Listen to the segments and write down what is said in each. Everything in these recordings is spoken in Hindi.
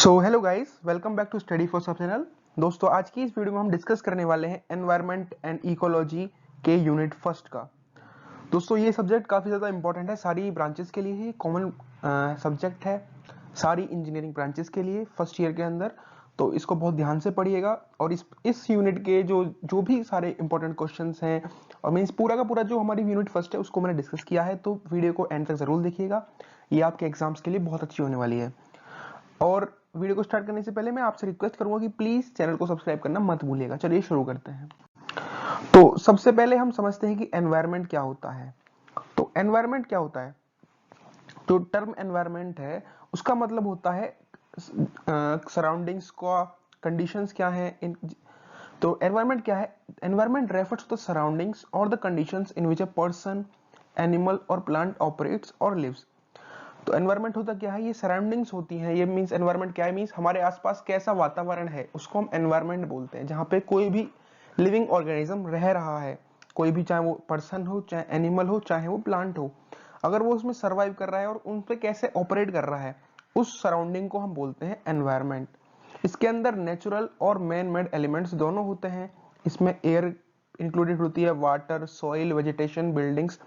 So hello guys, welcome back to study for सब चैनल। दोस्तों, आज की इस वीडियो में हम डिस्कस करने वाले हैं एनवायरनमेंट एंड इकोलॉजी के यूनिट फर्स्ट का। दोस्तों, ये सब्जेक्ट काफ़ी ज़्यादा इंपॉर्टेंट है, सारी ब्रांचेस के लिए ही कॉमन सब्जेक्ट है, सारी इंजीनियरिंग ब्रांचेस के लिए फर्स्ट ईयर के अंदर। तो इसको बहुत ध्यान से पढ़िएगा और इस यूनिट के जो जो भी सारे इंपॉर्टेंट क्वेश्चंस हैं और मीन्स पूरा का पूरा जो हमारी यूनिट फर्स्ट है उसको मैंने डिस्कस किया है, तो वीडियो को एंड तक जरूर देखिएगा। ये आपके एग्जाम्स के लिए बहुत अच्छी होने वाली है। और वीडियो को स्टार्ट करने से पहले मैं आपसे रिक्वेस्ट करूंगा कि प्लीज चैनल को सब्सक्राइब करना मत भूलिएगा। चलिए शुरू करते हैं। तो सबसे पहले हम समझते हैं कि एनवायरनमेंट क्या होता है। तो एनवायरनमेंट क्या होता है? तो टर्म एनवायरनमेंट है, उसका मतलब होता है सराउंडिंग्स का कंडीशंस क्या है तो एनवायरनमेंट क्या है? Environment refers to the surroundings और the conditions in which a person, animal और प्लांट ऑपरेट्स और लिव्स। तो एनवायरनमेंट होता क्या है? ये सराउंडिंग्स होती हैं। ये मींस एनवायरनमेंट क्या है? मींस हमारे आसपास कैसा वातावरण है उसको हम एनवायरनमेंट बोलते हैं, जहाँ पे कोई भी लिविंग ऑर्गेनिज्म रह रहा है, कोई भी, चाहे वो पर्सन हो, चाहे एनिमल हो, चाहे वो प्लांट हो, अगर वो उसमें सर्वाइव कर रहा है और उन पे कैसे ऑपरेट कर रहा है, उस सराउंडिंग को हम बोलते हैं एनवायरनमेंट। इसके अंदर नेचुरल और मैन मेड एलिमेंट्स दोनों होते हैं। इसमें एयर इंक्लूडेड होती है, वाटर, सॉइल, वेजिटेशन, बिल्डिंग्स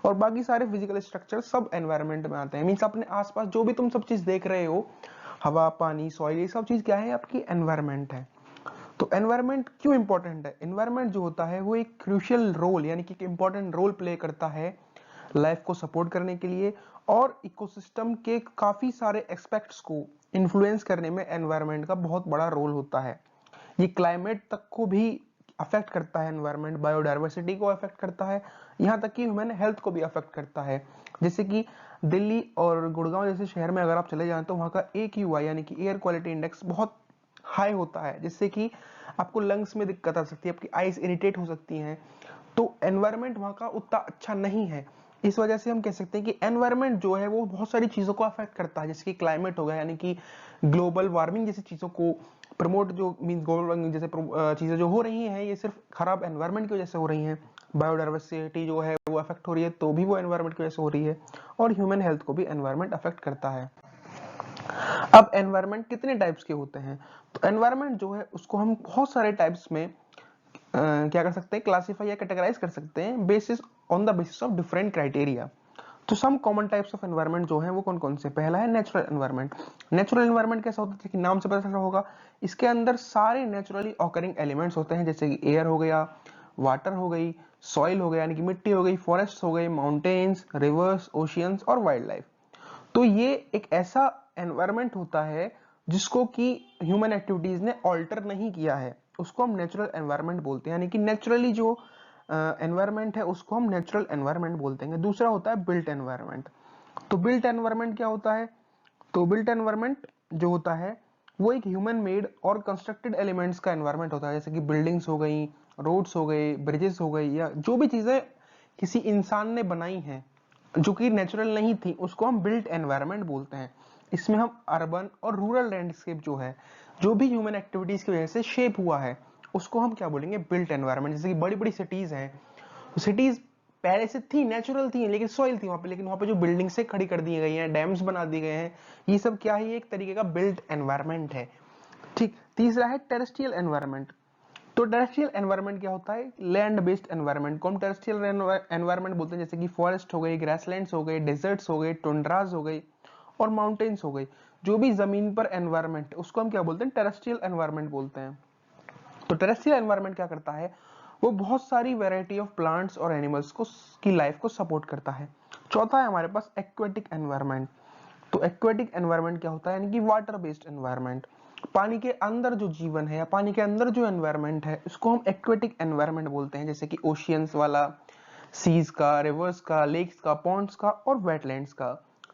और बाकी सारे फिजिकल स्ट्रक्चर सब एनवायरनमेंट में आते हैं। मींस अपने आसपास जो भी तुम सब चीज देख रहे हो, हवा, पानी, सॉइल, ये सब चीज क्या है? आपकी एनवायरनमेंट है। तो एनवायरनमेंट क्यों इंपॉर्टेंट है? एनवायरनमेंट जो होता है वो एक क्रूशियल रोल यानी कि इंपॉर्टेंट रोल प्ले करता है लाइफ को सपोर्ट करने के लिए, और इकोसिस्टम के काफी सारे एस्पेक्ट्स को इन्फ्लुएंस करने में एनवायरनमेंट का बहुत बड़ा रोल होता है। ये क्लाइमेट तक को भी अफेक्ट करता है, एनवायरनमेंट बायोडायवर्सिटी को अफेक्ट करता है, यहाँ तक कि ह्यूमन हेल्थ को भी अफेक्ट करता है। जैसे कि दिल्ली और गुड़गांव जैसे शहर में अगर आप चले जाएं तो वहाँ का AQI यानी कि एयर क्वालिटी इंडेक्स बहुत हाई होता है, जिससे कि आपको लंग्स में दिक्कत आ सकती है, आपकी आईज इरिटेट हो सकती हैं। तो एनवायरनमेंट वहाँ का उतना अच्छा नहीं है। इस वजह से हम कह सकते हैं कि एनवायरनमेंट जो है वो बहुत सारी चीजों को अफेक्ट करता है, जैसे कि क्लाइमेट हो गया, यानी कि ग्लोबल वार्मिंग जैसी चीजों को प्रमोट, जो मीन ग्लोबल वार्मिंग जैसे चीजें जो हो रही हैं, ये सिर्फ खराब एनवायरनमेंट की वजह से हो रही हैं। बायोडाइवर्सिटी जो है वो अफेक्ट हो रही है, तो भी वो एनवायरनमेंट की वजह से हो रही है। और ह्यूमन हेल्थ को भी एनवायरनमेंट अफेक्ट करता है। अब एनवायरनमेंट कितने टाइप्स के होते हैं? तो एनवायरनमेंट जो है उसको हम बहुत सारे टाइप्स में क्या कर सकते हैं? क्लासिफाई या कैटेगराइज कर सकते हैं basis on the basis of different criteria. तो some common types of environment जो है वो कौन कौन से? पहला है नेचुरल एनवायरनमेंट। नेचुरल एनवायरनमेंट कैसा होता है कि नाम से पता चल रहा होगा, इसके अंदर सारे नेचुरली ऑकरिंग एलिमेंट्स होते हैं, जैसे कि एयर हो गया, वाटर हो गई, सॉइल हो गया यानी कि मिट्टी हो गई, फॉरेस्ट हो गई, माउंटेन्स, रिवर्स, ओशियंस और वाइल्ड लाइफ। तो ये एक ऐसा एनवायरनमेंट होता है जिसको कि ह्यूमन एक्टिविटीज ने ऑल्टर नहीं किया है, उसको हम नेचुरल एनवायरनमेंट बोलते हैं। यानी कि नेचुरली जो एनवायरनमेंट है उसको हम नेचुरल एनवायरनमेंट बोलते हैं। दूसरा होता है बिल्ट एनवायरनमेंट। तो बिल्ट एनवायरनमेंट क्या होता है? तो बिल्ट एनवायरनमेंट जो होता है वो एक ह्यूमन मेड और कंस्ट्रक्टेड एलिमेंट्स का एनवायरनमेंट होता है, जैसे कि बिल्डिंग्स हो गई, रोड्स हो गए, ब्रिजेस हो गई, या जो भी चीजें किसी इंसान ने बनाई हैं जो कि नेचुरल नहीं थी, उसको हम बिल्ट एनवायरनमेंट बोलते हैं। इसमें हम अर्बन और रूरल लैंडस्केप जो है, जो भी ह्यूमन एक्टिविटीज की वजह से शेप हुआ है, उसको हम क्या बोलेंगे? Built environment. जैसे कि बड़ी बड़ी सिटीज हैं, सिटीज पहले से थी, नेचुरल थी, लेकिन सॉइल थी वहां पे, लेकिन वहां पे जो बिल्डिंग से खड़ी कर दी गई हैं, डैम्स बना दिए गए हैं, ये सब क्या है? एक तरीके का बिल्ट एनवायरनमेंट है। ठीक। तीसरा है टेरेस्ट्रियल एनवायरनमेंट। तो टेरेस्ट्रियल एनवायरनमेंट क्या होता है? लैंड बेस्ड एनवायरनमेंट को हम टेरेस्ट्रियल एनवायरनमेंट बोलते हैं, जैसे कि फॉरेस्ट हो गई, ग्रासलैंड्स हो गए, डेजर्ट्स हो गए, टुंड्रास हो गई और माउंटेन्स हो गई। जो भी जमीन पर एनवायरनमेंट, उसको हम क्या बोलते हैं? टेरेस्ट्रियल एनवायरनमेंट बोलते हैं। तो टेरेस्ट्रियल एनवायरनमेंट क्या करता है? वो बहुत सारी वैरायटी ऑफ प्लांट्स और एनिमल्स को की लाइफ को सपोर्ट करता है। चौथा है हमारे पास एक्वेटिक एनवायरनमेंट। तो एक्वेटिक एनवायरनमेंट क्या होता है? यानी कि वाटर बेस्ड एनवायरनमेंट। पानी के अंदर जो जीवन है या पानी के अंदर जो एनवायरनमेंट है उसको हम एक्वेटिक एनवायरनमेंट बोलते हैं, जैसे कि ओशियंस वाला, सीज का, रिवर्स का, लेक्स का, पॉन्ड्स का और वेटलैंड्स का।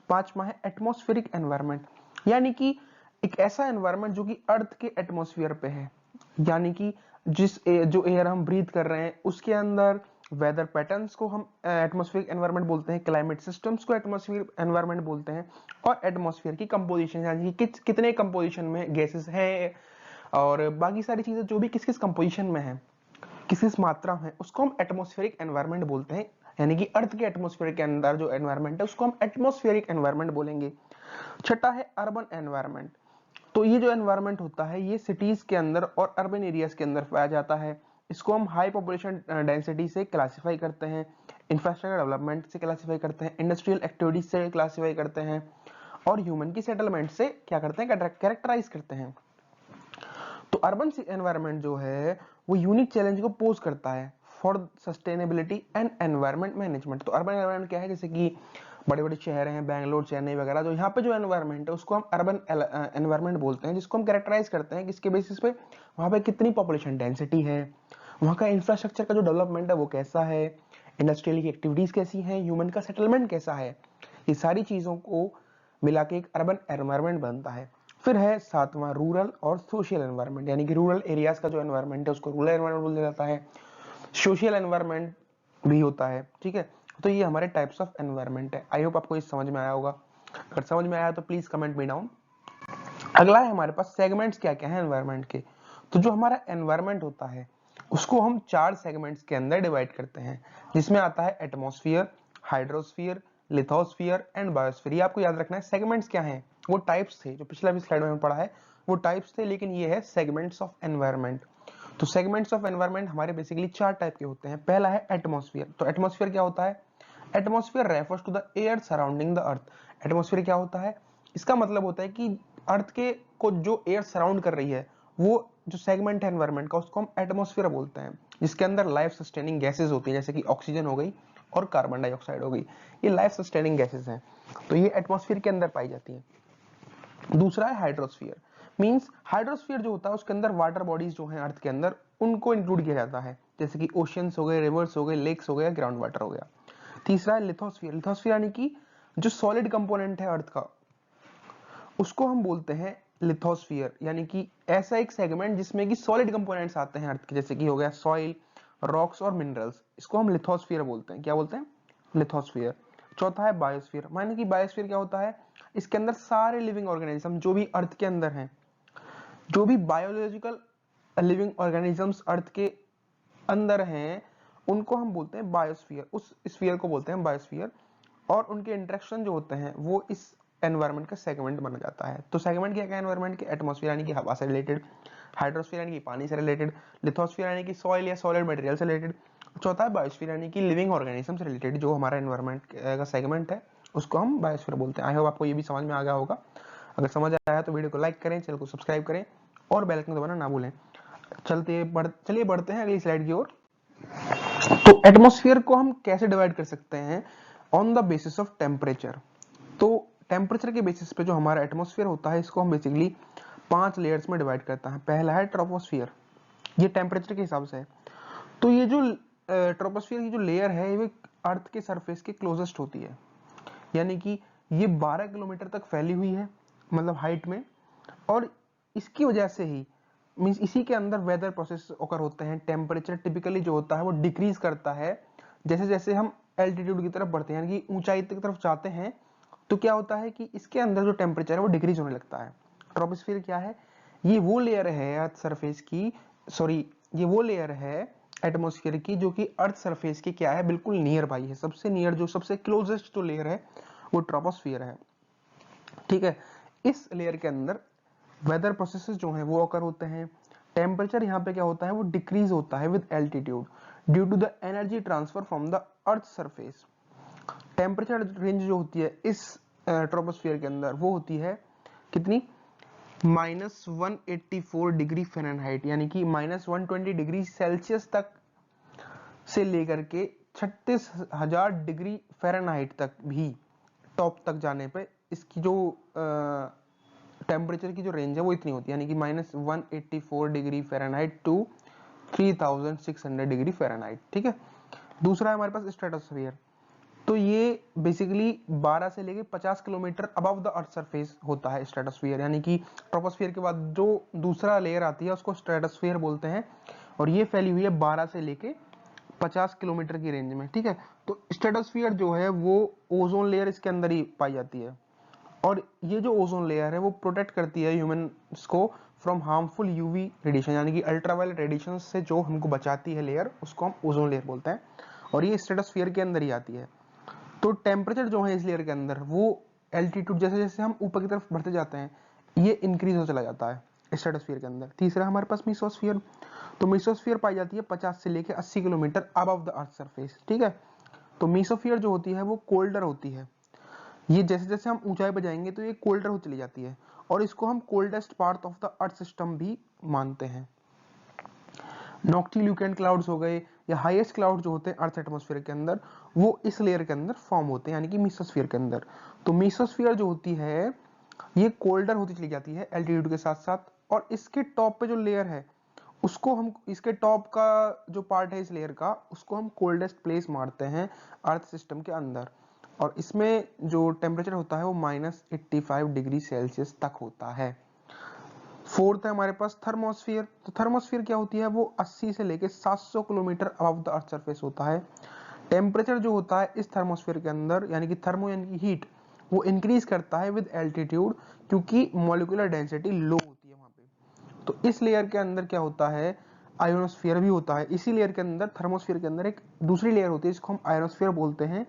पांचवा है एटमॉस्फेरिक एनवायरनमेंट, यानी कि एक ऐसा एनवायरनमेंट जो कि अर्थ के एटमॉस्फेयर पे है, यानी कि जो एयर हम ब्रीथ कर रहे हैं उसके अंदर वेदर पैटर्न्स को हम एटमॉस्फेरिक एनवायरनमेंट बोलते हैं, क्लाइमेट सिस्टम्स को एटमॉस्फेरिक एनवायरनमेंट बोलते हैं, और एटमॉस्फेयर की कंपोजिशन यानी कि कितने कंपोजिशन में गैसेस हैं और बाकी सारी चीजें जो भी किस किस कंपोजिशन में है, किस किस मात्रा में, उसको हम एटमॉस्फेरिक एनवायरनमेंट बोलते हैं। यानी कि अर्थ के एटमॉस्फेयर के अंदर जो एनवायरनमेंट है उसको हम एटमॉस्फेरिक एनवायरनमेंट बोलेंगे। छठा है अर्बन एनवायरनमेंट। तो ये जो एनवायरनमेंट होता है ये सिटीज के अंदर और अर्बन एरियाज के अंदर पाया जाता है। इसको हम हाई पॉपुलेशन डेंसिटी से क्लासिफाई करते हैं, इंफ्रास्ट्रक्चर डेवलपमेंट से क्लासिफाई करते हैं, इंडस्ट्रियल एक्टिविटीज से क्लासिफाई करते हैं, और ह्यूमन की सेटलमेंट से क्या करते हैं, कैरेक्टराइज करते हैं। तो अर्बन एनवायरनमेंट जो है वो यूनिक चैलेंज को पोज करता है for sustainability and environment management. तो अर्बन एनवायरनमेंट क्या है, जैसे कि बड़े बड़े शहर हैं, बैंगलोर, चेन्नई वगैरह, तो यहाँ पे जो एनवायरनमेंट है उसको हम अर्बन एनवायरनमेंट बोलते हैं, जिसको हम कैरेक्टराइज करते हैं किसके बेसिस पे, वहाँ पे कितनी पॉपुलेशन डेंसिटी है, वहाँ का इंफ्रास्ट्रक्चर का जो डेवलपमेंट है वो कैसा है, इंडस्ट्रियल की एक्टिविटीज कैसी हैं, ह्यूमन का सेटलमेंट कैसा है, ये सारी चीजों को मिला के एक अर्बन एनवायरनमेंट बनता है। फिर है सातवां रूरल और सोशल एनवायरनमेंट, यानी कि रूरल एरियाज का जो एनवायरनमेंट है उसको रूरल एनवायरनमेंट बोला जाता है, सोशल एनवायरनमेंट भी होता है। ठीक है, तो ये हमारे टाइप्स ऑफ एनवायरनमेंट है। आई होप आपको ये समझ में आया होगा। अगर समझ में आया तो प्लीज कमेंट मी डाउन। अगला है हमारे पास सेगमेंट्स क्या क्या है एनवायरनमेंट के। तो जो हमारा एनवायरनमेंट होता है उसको हम 4 सेगमेंट्स के अंदर डिवाइड करते हैं, जिसमें आता है atmosphere, hydrosphere, lithosphere and biosphere. ये आपको याद रखना है। सेगमेंट्स क्या हैं, वो टाइप्स थे जो पिछला भी स्लाइड में पढ़ा है, वो टाइप्स थे, लेकिन ये है सेगमेंट्स ऑफ एनवायरनमेंट। तो सेगमेंट्स ऑफ एनवायरनमेंट हमारे बेसिकली 4 टाइप के होते हैं। पहला है एटमॉस्फेयर। तो एटमॉस्फेयर क्या होता है, atmosphere refers to the air surrounding the earth. Atmosphere क्या होता है, इसका मतलब होता है कि अर्थ के को जो एयर सराउंड कर रही है, वो जो सेगमेंट है एनवायरनमेंट का उसको हम एटमॉस्फेयर बोलते हैं, जिसके अंदर लाइफ सस्टेनिंग गैसेज होती है, जैसे कि ऑक्सीजन हो गई और कार्बन डाइऑक्साइड हो गई, ये लाइफ सस्टेनिंग गैसेज हैं, तो ये एटमॉस्फेयर के अंदर पाई जाती है। दूसरा है हाइड्रोस्फीयर। मींस हाइड्रोस्फीयर जो होता है उसके अंदर वाटर बॉडीज जो हैं अर्थ के अंदर उनको इंक्लूड किया जाता है, जैसे कि ओशियंस हो गए, रिवर्स हो गए, लेक्स हो गए, ग्राउंड वाटर हो गया। तीसरा है लिथोस्फीयर। लिथोस्फीयर यानी कि जो सॉलिड कंपोनेंट है अर्थ का उसको हम बोलते हैं लिथोस्फीयर, यानी कि ऐसा एक सेगमेंट जिसमें कि सॉलिड कंपोनेंट्स आते हैं अर्थ के, जैसे कि हो गया सॉइल, रॉक्स और मिनरल्स, इसको हम लिथोस्फीयर बोलते हैं। क्या बोलते हैं, लिथोस्फीयर। चौथा है बायोस्फीयर। माने कि बायोस्फीयर क्या होता है, इसके अंदर सारे लिविंग ऑर्गेनिज्म जो भी अर्थ के अंदर हैं, जो भी बायोलॉजिकल लिविंग ऑर्गेनिजम्स अर्थ के अंदर हैं, उनको हम बोलते हैं बायोस्फीयर, उस स्फीयर को बोलते हैं बायोस्फीयर, और उनके इंटरेक्शन जो होते हैं वो इस एनवायरनमेंट का सेगमेंट बना जाता है। तो सेगमेंट क्या क्या है एनवायरनमेंट के, एटमॉस्फेयर यानी कि हवा से रिलेटेड, हाइड्रोस्फीयर यानी कि पानी से रिलेटेड, लिथोस्फीयर यानी कि सॉइल या सॉलिड मटेरियल से रिलेटेड, चौथा है बायोस्फीयर यानी कि लिविंग ऑर्गेनिज्म से रिलेटेड जो हमारा एनवायरनमेंट का सेगमेंट है उसको हम बायोस्फीयर बोलते हैं। आई होप आपको ये भी समझ में आ गया होगा। अगर समझ आया तो वीडियो को लाइक करें, चैनल को सब्सक्राइब करें और बेल आइकन दबाना ना भूलें। चलिए बढ़ते हैं अगली स्लाइड की ओर। तो एटमॉस्फेयर को हम कैसे डिवाइड कर सकते हैं, on the basis of temperature. तो टेम्परेचर के बेसिस पे जो हमारा एटमॉस्फेयर होता है इसको हम बेसिकली 5 लेयर्स में डिवाइड करते हैं। पहला है ट्रोपोस्फियर, ये टेम्परेचर के हिसाब से है। तो ये जो ट्रोपोस्फियर की जो लेयर है ये अर्थ के सरफेस के क्लोजेस्ट होती है, यानी कि ये 12 किलोमीटर तक फैली हुई है, मतलब हाइट में, और इसकी वजह से ही मींस इसी के अंदर वेदर प्रोसेस ओकर होते हैं। टेम्परेचर टिपिकली जो होता है वो डिक्रीज करता है जैसे जैसे हम एल्टीट्यूड की तरफ बढ़ते हैं, यानी कि ऊंचाई की तरफ जाते हैं, तो क्या होता है कि इसके अंदर जो टेम्परेचर है वो डिक्रीज होने लगता है। ट्रोपोस्फियर क्या है, ये वो लेयर है अर्थ सरफेस की, सॉरी ये वो लेयर है एटमॉस्फेयर की जो कि अर्थ सरफेस की क्या है, बिल्कुल नियर बाई है, सबसे नियर, जो सबसे क्लोजेस्ट जो लेयर है वो ट्रोपोस्फियर है। ठीक है, इस लेयर के अंदर वेदर प्रोसेसेस जो हैं वो अकर होते हैं। टेम्परेचर यहाँ पे क्या होता है, वो डिक्रीज होता है with altitude due to the energy transfer from the earth surface. Temperature range जो होती है इस ट्रोपोस्फियर के अंदर वो होती है कितनी, -184 डिग्री फ़ारेनहाइट, यानी कि -120 डिग्री सेल्सियस तक से लेकर के 36,000 डिग्री फ़ारेनहाइट तक भी टॉप तक जाने पे इसकी जो टेम्परेचर की जो रेंज है वो इतनी होती है, यानी कि -184 degree Fahrenheit to 3600 degree Fahrenheit. ठीक है, दूसरा है हमारे पास स्ट्रेटोस्फीयर। तो ये बेसिकली 12 से लेके 50 kilometre above the earth surface होता है स्ट्रेटोस्फीयर, यानी कि ट्रोपोस्फियर के बाद जो दूसरा लेयर आती है उसको स्ट्रेटोस्फीयर बोलते हैं, और ये फैली हुई है 12 से लेके 50 किलोमीटर की रेंज में। ठीक है, तो स्ट्रेटोस्फीयर जो है वो ओजोन लेयर इसके अंदर ही पाई जाती है, और ये जो ओजोन लेयर है वो प्रोटेक्ट करती है ह्यूमंस को फ्रॉम हार्मफुल यूवी रेडिएशन, यानी कि अल्ट्रावायलेट रेडिएशन से जो हमको बचाती है लेयर, उसको हम ओजोन लेयर बोलते हैं, और ये स्ट्रेटोस्फीयर के अंदर ही आती है। तो टेम्परेचर जो है इस लेयर के अंदर वो एल्टीट्यूड जैसे जैसे हम ऊपर की तरफ बढ़ते जाते हैं ये इंक्रीज हो चला जाता है स्ट्रेटोस्फीयर के अंदर। तीसरा हमारे पास मेसोस्फीयर, तो मेसोस्फीयर पाई जाती है 50 से लेकर 80 kilometre above the earth surface, ठीक है। तो मेसोस्फीयर जो होती है वो कोल्डर होती है, ये जैसे जैसे हम ऊंचाई पर जाएंगे तो ये कोल्डर हो चली जाती है, और इसको हम coldest part of the earth system भी मानते हैं। नॉक्टिल्यूकेंट क्लाउड्स हो गए या हाईएस्ट क्लाउड जो होते हैं अर्थ एटमॉस्फेयर के अंदर, वो इस लेयर के अंदर फॉर्म होते हैं, यानी कि मेसोस्फीयर के अंदर। तो मेसोस्फीयर जो होती है ये कोल्डर होती चली जाती है एल्टीट्यूड के साथ साथ, और इसके टॉप पे जो लेयर है उसको हम, इसके टॉप का जो पार्ट है इस लेयर का, उसको हम कोल्डेस्ट प्लेस मारते हैं अर्थ सिस्टम के अंदर, और इसमें जो टेम्परेचर होता है वो -85 डिग्री सेल्सियस तक होता है। फोर्थ है हमारे पास थर्मोस्फियर। तो थर्मोस्फियर क्या होती है, वो 80 से लेके 700 kilometre above the earth surface होता है। टेम्परेचर जो होता है इस थर्मोस्फियर के अंदर, यानी कि थर्मो यानी कि हीट, वो इंक्रीज करता है विद एल्टीट्यूड, क्योंकि मॉलिक्यूलर डेंसिटी लो होती है वहां पे। तो इस लेयर के अंदर क्या होता है, आयोनोस्फीयर भी होता है। इसी लेयर के अंदर, थर्मोस्फियर के अंदर एक दूसरी लेयर होती है जिसको हम आयोनोस्फीयर बोलते हैं,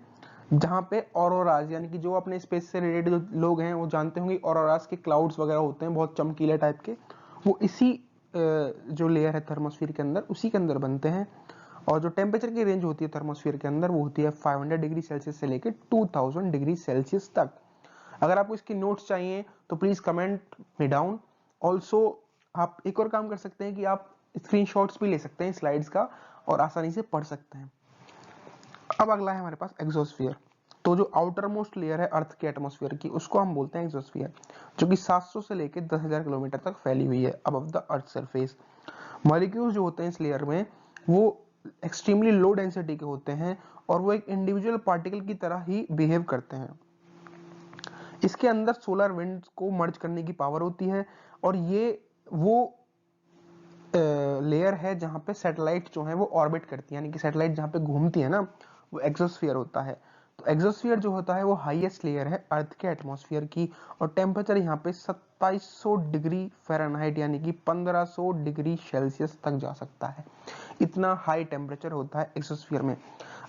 जहां पे ऑरोराज, यानी कि जो अपने स्पेस से रिलेटेड जो लोग हैं वो जानते होंगे, ऑरोराज के क्लाउड्स वगैरह होते हैं बहुत चमकीले टाइप के, वो इसी जो लेयर है थर्मोस्फियर के अंदर उसी के अंदर बनते हैं। और जो टेम्परेचर की रेंज होती है थर्मोस्फियर के अंदर वो होती है 500 डिग्री सेल्सियस से लेकर 2000 डिग्री सेल्सियस तक। अगर आपको इसकी नोट्स चाहिए तो प्लीज कमेंट में डाउन। ऑल्सो आप एक और काम कर सकते हैं कि आप स्क्रीनशॉट्स भी ले सकते हैं स्लाइड्स का और आसानी से पढ़ सकते हैं। अब अगला है हमारे पास एक्सोस्फियर। तो जो आउटर मोस्ट लेयर है अर्थ के एटमॉस्फेयर की, उसको हम बोलते हैं एक्सोस्फियर, जो कि 700 से लेकर 10,000 किलोमीटर तक फैली हुई है above the earth surface. Molecules जो होते हैं इस लेयर में वो एक्सट्रीमली लो डेंसिटी के होते हैं, और वो एक इंडिविजुअल पार्टिकल की तरह ही बिहेव करते हैं। इसके अंदर सोलर विंड को मर्ज करने की पावर होती है, और ये वो लेयर है जहां पे सैटेलाइट जो है वो ऑर्बिट करती है, यानी कि सैटेलाइट जहां पे घूमती है ना, वो एक्सोस्फीयर होता है। तो एक्सोस्फीयर जो होता है वो हाईएस्ट लेयर है अर्थ के एटमॉस्फेयर की, और टेम्परेचर यहाँ पे 2700 डिग्री फ़ारेनहाइट यानी कि 1500 डिग्री सेल्सियस तक जा सकता है। इतना हाई टेम्परेचर होता है एक्सोस्फीयर में।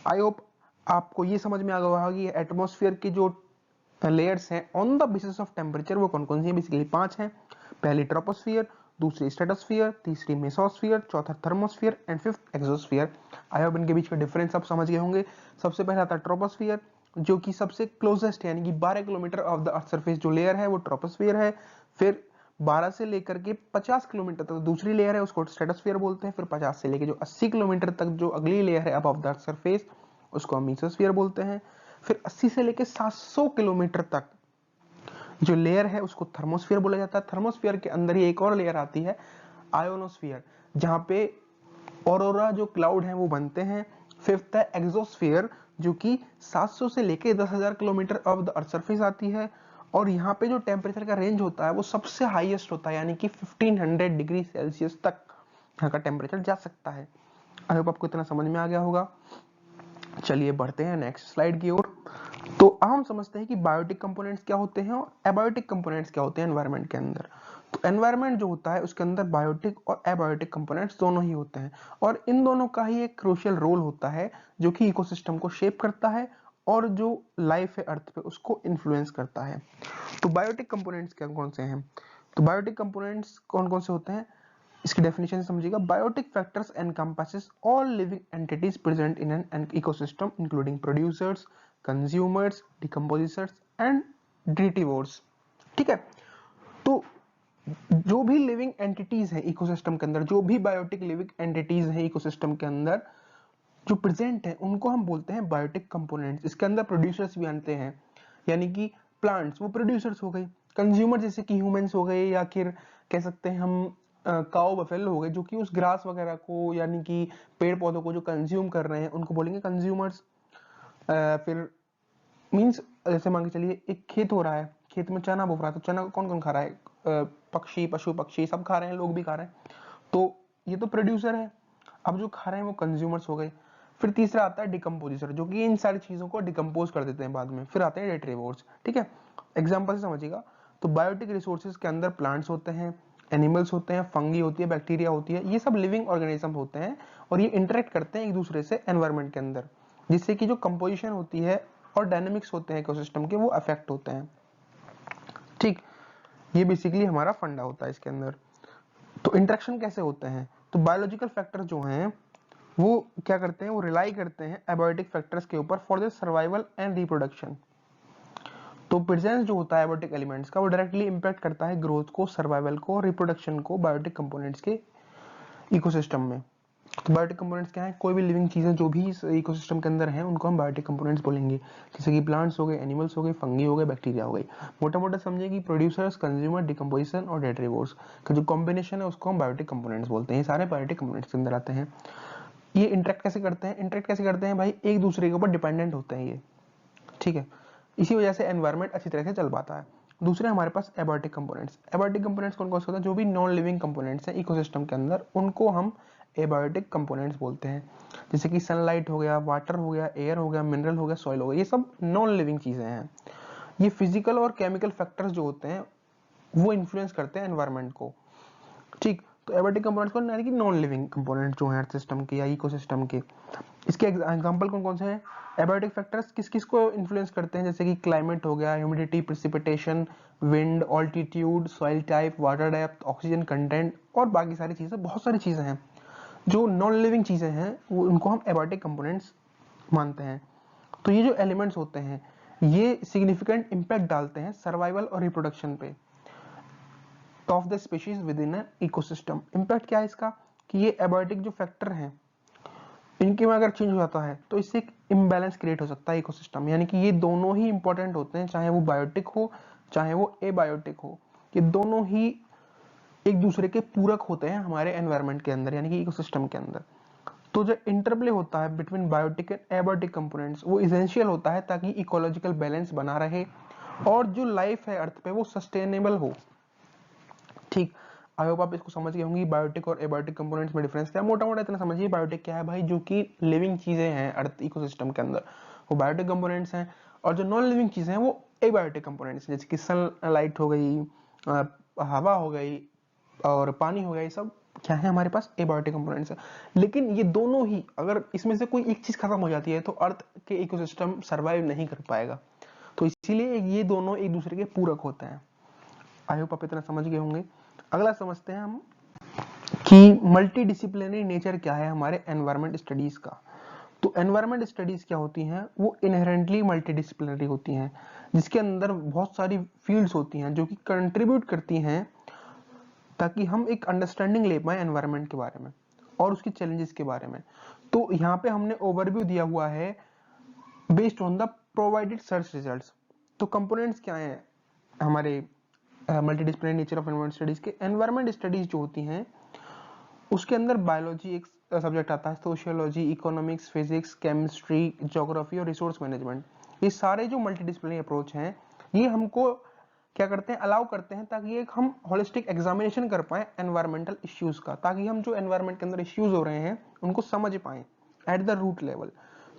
आई होप आपको ये समझ में आ गया होगा कि एटमॉस्फेयर की जो लेयर्स हैं on the basis of temperature वो कौन कौन सी हैं। बेसिकली 5 हैं। पहली ट्रोपोस्फियर, दूसरी स्ट्रेटोस्फियर, तीसरी मेसोस्फियर, चौथा thermosphere and fifth exosphere. I hope इनके बीच का डिफरेंस आप समझ गए होंगे। सबसे पहला था ट्रोपोस्फियर, जो कि सबसे क्लोजेस्ट यानी कि 12 kilometre of the earth surface जो लेयर है वो ट्रोपोस्फियर है। फिर 12 से लेकर के 50 किलोमीटर तक दूसरी लेयर है, उसको स्ट्रेटोस्फियर बोलते हैं। फिर 50 से लेकर जो 80 किलोमीटर तक जो अगली लेयर है अबव द अर्थ सरफेस, उसको हम मेसोस्फियर बोलते हैं। फिर 80 से लेकर 700 किलोमीटर तक जो लेयर है उसको थर्मोस्फियर बोला जाता है। थर्मोस्फियर के अंदर ही एक और लेयर आती है आयोनोस्फियर, जहां पे ऑरोरा जो क्लाउड है वो बनते हैं। फिफ्थ है एक्सोस्फियर, जो कि 700 से लेके 10,000 kilometre of the earth surface आती है, और यहाँ पे जो टेम्परेचर का रेंज होता है वो सबसे हाईएस्ट होता है, यानी कि 1500 डिग्री सेल्सियस तक यहाँ का टेम्परेचर जा सकता है। आई होप आपको इतना समझ में आ गया होगा। चलिए बढ़ते हैं नेक्स्ट स्लाइड की ओर। तो अब हम समझते हैं कि बायोटिक कंपोनेंट्स क्या होते हैं और एबायोटिक कंपोनेंट्स क्या होते हैं एनवायरनमेंट के अंदर। तो एनवायरनमेंट जो होता है उसके अंदर बायोटिक और एबायोटिक कंपोनेंट्स दोनों ही होते हैं, और इन दोनों का ही एक क्रूशियल रोल होता है जो कि इकोसिस्टम को शेप करता है और जो लाइफ है अर्थ पे उसको इन्फ्लुएंस करता है। तो बायोटिक कंपोनेंट्स क्या कौन से हैं, तो बायोटिक कंपोनेंट्स कौन कौन से होते हैं इसकी डेफिनेशन समझिएगा। Biotic factors encompasses all living entities present in an ecosystem including producers, consumers, decomposers and detritivores. ठीक है, तो जो भी लिविंग एंटिटीज है इकोसिस्टम के अंदर, जो भी बायोटिक लिविंग एंटिटीज है इकोसिस्टम के अंदर जो प्रेजेंट है, उनको हम बोलते हैं बायोटिक कंपोनेंट्स। इसके अंदर प्रोड्यूसर्स भी आते हैं, यानी कि प्लांट्स वो प्रोड्यूसर्स हो गए, कंज्यूमर जैसे कि ह्यूमंस हो गए, या फिर कह सकते हैं हम काउ बफेलो हो गए, जो कि उस ग्रास वगैरह को यानी कि पेड़ पौधों को जो कंज्यूम कर रहे हैं उनको बोलेंगे कंज्यूमर्स। फिर मींस जैसे मान के चलिए एक खेत हो रहा है, खेत में चना बो रहा है, तो चना कौन कौन खा रहा है, पक्षी, पशु पक्षी सब खा रहे हैं, लोग भी खा रहे हैं, तो ये तो प्रोड्यूसर है। अब जो खा रहे हैं वो कंज्यूमर्स हो गए। फिर तीसरा आता है डिकम्पोजिटर, जो कि इन सारी चीजों को डिकम्पोज कर देते हैं बाद में। फिर आते हैं डेट्रीवोर्स। ठीक है, एग्जांपल से समझिएगा। तो बायोटिक रिसोर्सेज के अंदर प्लांट्स होते हैं, एनिमल्स होते हैं, फंगी होती है, बैक्टीरिया होती है, ये सब लिविंग ऑर्गेनिज्म होते हैं, और ये इंटरेक्ट करते हैं एक दूसरे से एनवायरनमेंट के अंदर, जिससे कि जो कंपोजिशन होती है और डायनेमिक्स होते हैं इकोसिस्टम के वो अफेक्ट होते हैं। ठीक, ये बेसिकली हमारा फंडा होता है इसके अंदर। तो इंटरेक्शन कैसे होते हैं, तो बायोलॉजिकल फैक्टर जो हैं वो क्या करते हैं, वो रिलाई करते हैं एबायोटिक फैक्टर्स के ऊपर for their survival and reproduction. तो प्रेजेंस जो होता है एबायोटिक एलिमेंट्स का वो डायरेक्टली इंपैक्ट करता है ग्रोथ को, सर्वाइवल को, रिप्रोडक्शन को बायोटिक कंपोनेंट्स के इकोसिस्टम में। तो बायोटिक कंपोनेंट्स क्या है, कोई भी लिविंग चीजें जो भी इस इकोसिस्टम के अंदर हैं उनको हम बायोटिक कंपोनेंट्स बोलेंगे, जैसे कि प्लांट्स हो गए, एनिमल्स हो गए, फंगी हो गए, बैक्टीरिया हो गई। मोटा मोटा समझिए कि प्रोड्यूसर्स, कंज्यूमर, डिकम्पोजिशन और डेट्रीवोर्स का जो कॉम्बिनेशन है उसको हम बायोटिक कंपोनेंट्स बोलते हैं। ये सारे बायोटिक कंपोनेंट्स के अंदर आते हैं। ये इंटरेक्ट कैसे करते हैं, इंटरेक्ट कैसे करते हैं भाई, एक दूसरे के ऊपर डिपेंडेंट होते हैं ये, ठीक है। इसी वजह से एनवायरनमेंट अच्छी तरह से चल पाता है। दूसरे हमारे पास एबायोटिक कंपोनेंट्स। एबायोटिक कंपोनेंट्स कौन कौन से होते हैं, जो भी नॉन लिविंग कंपोनेंट्स हैं इकोसिस्टम के अंदर उनको हम एबायोटिक कंपोनेंट्स बोलते हैं। जैसे कि सनलाइट हो गया, वाटर हो गया, एयर हो गया, मिनरल हो गया, सॉइल हो गया, ये सब नॉन लिविंग चीजें हैं। ये फिजिकल और केमिकल फैक्टर्स जो होते हैं वो इन्फ्लुएंस करते हैं एनवायरनमेंट को, ठीक। तो एबायोटिक कंपोनेंट्स को यानी कि नॉन लिविंग कंपोनेंट जो है अर्थ सिस्टम के या इकोसिस्टम के। इसके एग्जांपल कौन कौन से हैं, एबायोटिक फैक्टर्स किस किस को इन्फ्लुएंस करते हैं, जैसे कि क्लाइमेट हो गया, humidity, precipitation, wind, altitude, soil type, water depth, oxygen content और बाकी सारी चीजें, बहुत सारी चीजें हैं जो नॉन लिविंग चीजें हैं वो उनको हम एबायोटिक कंपोनेंट्स मानते हैं। तो ये जो एलिमेंट्स होते हैं ये सिग्निफिकेंट इंपैक्ट डालते हैं सर्वाइवल और रिप्रोडक्शन पे of the species with in ecosystem. Impact क्या है इसका, कि ये एबायोटिक जो फैक्टर हैं इनके में अगर चेंज हो जाता है तो इससे एक इम्बैलेंस क्रिएट हो सकता है इकोसिस्टम। यानी कि ये दोनों ही इंपॉर्टेंट होते हैं, चाहे वो बायोटिक हो चाहे वो एबायोटिक हो, ये दोनों ही एक दूसरे के पूरक होते हैं हमारे एनवायरनमेंट के अंदर यानी कि इकोसिस्टम के अंदर। तो जो इंटरप्ले होता है between biotic and abiotic components वो इसेंशियल होता है ताकि इकोलॉजिकल बैलेंस बना रहे और जो लाइफ है अर्थ पे वो सस्टेनेबल हो, ठीक। आई होप आप इसको समझ गए होंगे बायोटिक और एबायोटिक कंपोनेंट्स में डिफरेंस क्या है। मोटा मोटा इतना समझिए बायोटिक क्या है भाई, जो कि लिविंग चीजें हैं अर्थ इकोसिस्टम के अंदर वो बायोटिक कंपोनेंट्स हैं, और जो नॉन लिविंग चीजें हैं वो एबायोटिक कंपोनेंट्स, जैसे कि सनलाइट हो गई, हवा हो गई और पानी हो गया, ये सब क्या है हमारे पास एबायोटिक कंपोनेंट्स है। लेकिन ये दोनों ही अगर इसमें से कोई एक चीज खत्म हो जाती है तो अर्थ के इकोसिस्टम सर्वाइव नहीं कर पाएगा। तो इसीलिए ये दोनों एक दूसरे के पूरक होते हैं। आई होप आप इतना समझ गए होंगे। अगला समझते हैं हम कि मल्टी डिसिप्लिनरी नेचर क्या है हमारे एनवायरमेंट स्टडीज का। तो एनवायरमेंट स्टडीज क्या होती हैं, वो इनहेरेंटली मल्टी डिसिप्लिनरी होती हैं, जिसके अंदर बहुत सारी फील्ड्स होती हैं जो कि कंट्रीब्यूट करती हैं ताकि हम एक अंडरस्टैंडिंग ले पाए एनवायरमेंट के बारे में और उसकी चैलेंजेस के बारे में। तो यहाँ पे हमने ओवरव्यू दिया हुआ है based on the provided search results. तो कंपोनेंट्स क्या हैं हमारे multidisciplinary nature of environment studies के। एनवायरमेंट स्टडीज जो होती हैं उसके अंदर बायोलॉजी एक सब्जेक्ट आता है, sociology, economics, physics, chemistry, geography और रिसोर्स मैनेजमेंट। ये सारे जो मल्टीडिसिप्लिनरी अप्रोच हैं ये हमको क्या करते हैं, अलाउ करते हैं ताकि एक हम होलिस्टिक एग्जामिनेशन कर पाए एनवायरमेंटल इश्यूज का, ताकि हम जो एनवायरमेंट के अंदर इश्यूज हो रहे हैं उनको समझ पाए एट द रूट लेवल।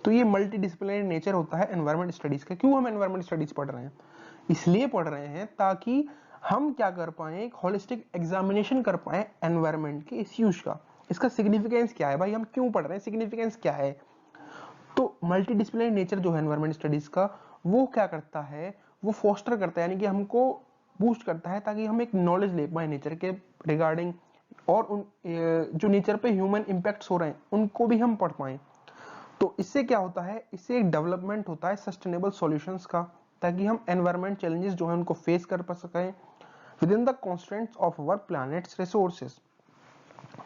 तो ये मल्टीडिसिप्लिनरी नेचर होता है एनवायरमेंट स्टडीज का। क्यों हम एनवायरमेंट स्टडीज पढ़ रहे हैं, इसलिए पढ़ रहे हैं ताकि हम क्या कर पाए, एक होलिस्टिक एग्जामिनेशन कर पाए एनवायरमेंट के इश्यूज का। इसका सिग्निफिकेंस क्या है भाई, हम क्यों पढ़ रहे हैं, सिग्निफिकेंस क्या है। तो मल्टीडिसिप्लिनरी नेचर जो है एनवायरमेंट स्टडीज का वो क्या करता है, वो फोस्टर करता है यानी कि हमको बूस्ट करता है ताकि हम एक नॉलेज ले पाए नेचर के रिगार्डिंग, और उन जो नेचर पे ह्यूमन इंपैक्ट्स हो रहे हैं उनको भी हम पढ़ पाए। तो इससे क्या होता है, इससे एक डेवलपमेंट होता है सस्टेनेबल सॉल्यूशंस का, ताकि हम एनवायरमेंट चैलेंजेस जो है उनको फेस कर पा सकें with in the constants of our planets resources.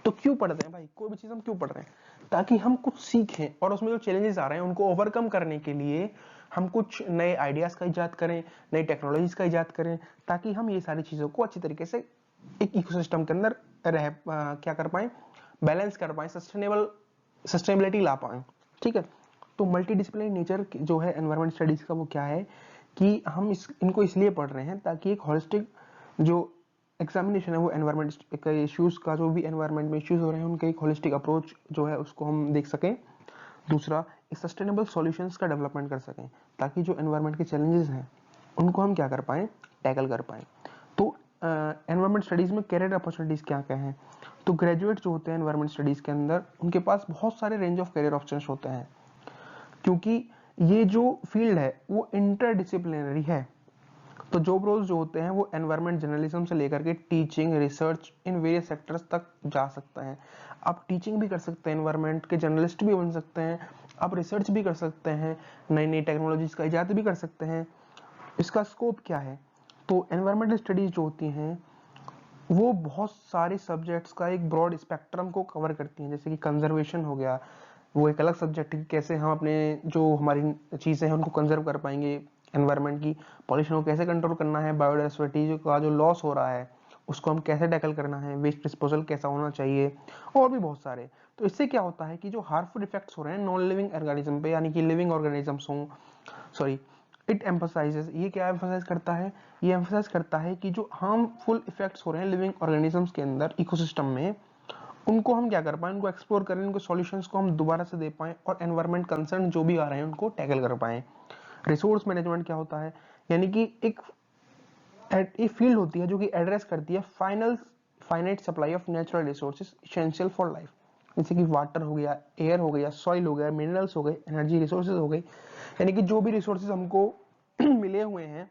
तो क्यों पढ़ रहे हैं भाई, कोई भी चीज हम क्यों पढ़ रहे हैं, ताकि हम कुछ सीखें और उसमें जो चैलेंजेस आ रहे हैं उनको ओवरकम करने के लिए हम कुछ नए आइडियाज का इजाद करें, नई टेक्नोलॉजीज का इजाद करें, ताकि हम ये सारी चीजों को अच्छी तरीके से एक इकोसिस्टम के अंदर क्या कर पाए, बैलेंस कर पाए, सस्टेनेबिलिटी ला पाए, ठीक है। तो मल्टीडिसिप्लिनरी नेचर जो है एनवायरमेंट स्टडीज का वो क्या है कि हम इनको इसलिए पढ़ रहे हैं ताकि एक होलिस्टिक जो एग्जामिनेशन है वो एनवायरमेंट के इश्यूज का, जो भी एनवायरमेंट में इश्यूज हो रहे हैं उनके एक होलिस्टिक अप्रोच जो है उसको हम देख सकें। दूसरा, एक सस्टेनेबल सॉल्यूशंस का डेवलपमेंट कर सकें ताकि जो एनवायरमेंट के चैलेंजेस हैं उनको हम क्या कर पाएं, टैकल कर पाएं। तो एनवायरमेंट स्टडीज में कैरियर अपॉर्चुनिटीज क्या क्या हैं, तो ग्रेजुएट जो होते हैं एनवायरमेंट स्टडीज के अंदर उनके पास बहुत सारे रेंज ऑफ कैरियर ऑप्शंस होते हैं, क्योंकि ये जो फील्ड है वो इंटरडिसिप्लिनरी है। तो जॉब रोल्स जो होते हैं वो एनवायरमेंट जर्नलिज्म से लेकर के teaching, research in various sectors तक जा सकते हैं। आप टीचिंग भी कर सकते हैं, एनवायरमेंट के जर्नलिस्ट भी बन सकते हैं, आप रिसर्च भी कर सकते हैं, नई नई टेक्नोलॉजीज का इजाद भी कर सकते हैं। इसका स्कोप क्या है? तो एनवायरमेंटल स्टडीज जो होती हैं वो बहुत सारे सब्जेक्ट्स का एक ब्रॉड स्पेक्ट्रम को कवर करती हैं। जैसे कि कंजर्वेशन हो गया, वो एक अलग सब्जेक्ट है, कैसे हम अपने जो हमारी चीजें हैं उनको कंजर्व कर पाएंगे, एनवायरनमेंट की पॉल्यूशन को कैसे कंट्रोल करना है, बायोडाइवर्सिटी का जो लॉस हो रहा है उसको हम कैसे टैकल करना है, वेस्ट डिस्पोजल कैसा होना चाहिए, और भी बहुत सारे। तो इससे क्या होता है कि जो हार्मफुल इफेक्ट्स हो रहे हैं नॉन लिविंग ऑर्गेनिज्म पे, यानी कि लिविंग ऑर्गेनिजम्स हों, सॉरी, इट एम्फसाइजेस, ये क्या एम्फसाइज करता है? ये एम्फसाइज करता है कि जो हार्मफुल इफेक्ट्स हो रहे हैं लिविंग ऑर्गेनिजम्स के अंदर इकोसिस्टम में, उनको हम क्या कर पाए, उनको एक्सप्लोर करें, उनको सॉल्यूशंस को हम दोबारा से दे पाएं और एनवायरमेंट कंसर्न जो भी आ रहे हैं उनको टैकल कर पाएं। रिसोर्स मैनेजमेंट क्या होता है? यानी कि एक फील्ड होती है जो कि एड्रेस करती है finite supply of natural resources essential for life. जैसे कि वाटर हो गया, एयर हो गया, सॉइल हो गया, मिनरल्स हो गए, एनर्जी रिसोर्सेज हो गई, यानी कि जो भी रिसोर्सेज हमको मिले हुए हैं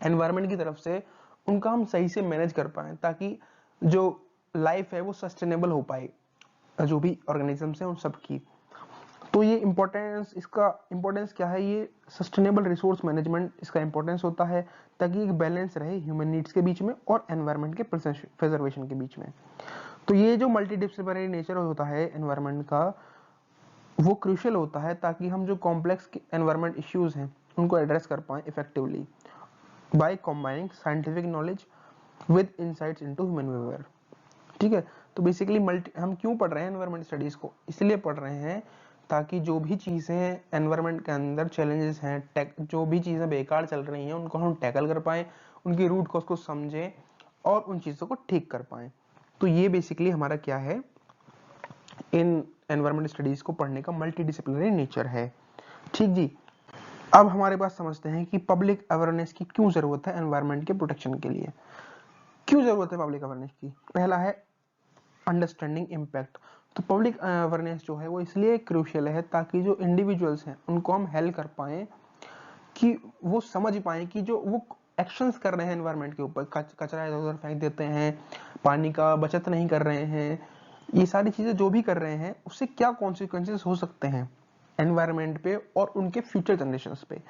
एनवायरनमेंट की तरफ से, उनका हम सही से मैनेज कर पाए ताकि जो लाइफ है वो सस्टेनेबल हो पाए, जो भी ऑर्गेनिजम्स हैं उन सब की। तो ये इंपॉर्टेंस, इसका इंपॉर्टेंस क्या है? ये सस्टेनेबल रिसोर्स मैनेजमेंट इसका इंपॉर्टेंस होता है ताकि एक बैलेंस रहे ह्यूमन नीड्स के बीच में और एनवायरनमेंट के प्रिजर्वेशन के बीच में। तो ये जो मल्टीडिसिप्लिनरी नेचर होता है एनवायरनमेंट का, वो क्रूशियल होता है ताकि हम जो कॉम्प्लेक्स एनवायरनमेंट इश्यूज हैं उनको एड्रेस कर पाए effectively by combining scientific knowledge with insights into human behaviour. ठीक है, तो बेसिकली हम क्यों पढ़ रहे हैं एनवायरमेंट स्टडीज को? इसलिए पढ़ रहे हैं ताकि जो भी चीजें एनवायरमेंट के अंदर चैलेंजेस हैं, जो भी चीजें बेकार चल रही हैं उनको हम टैकल कर पाए, उनकी रूट कॉज को समझें और उन चीजों को ठीक कर पाए। तो ये बेसिकली हमारा क्या है, इन एनवायरमेंट स्टडीज को पढ़ने का मल्टीडिसिप्लिनरी नेचर है। ठीक जी, अब हमारे पास समझते हैं कि पब्लिक अवेयरनेस की क्यों जरूरत है एनवायरमेंट के प्रोटेक्शन के लिए। क्यों जरूरत है पब्लिक अवेयरनेस की? पहला है अंडरस्टैंडिंग इम्पैक्ट। तो पब्लिक अवेयरनेस जो है वो इसलिए क्रूशियल है ताकि जो इंडिविजुअल्स हैं उनको हम हेल्प कर पाए कि वो समझ पाए कि जो वो एक्शंस कर रहे हैं एनवायरनमेंट के ऊपर, कचरा इधर उधर फेंक देते हैं, पानी का बचत नहीं कर रहे हैं, ये सारी चीजें जो भी कर रहे हैं उससे क्या कॉन्सिक्वेंसेस हो सकते हैं एनवायरनमेंट पे और उनके फ्यूचर जनरेशंस पे।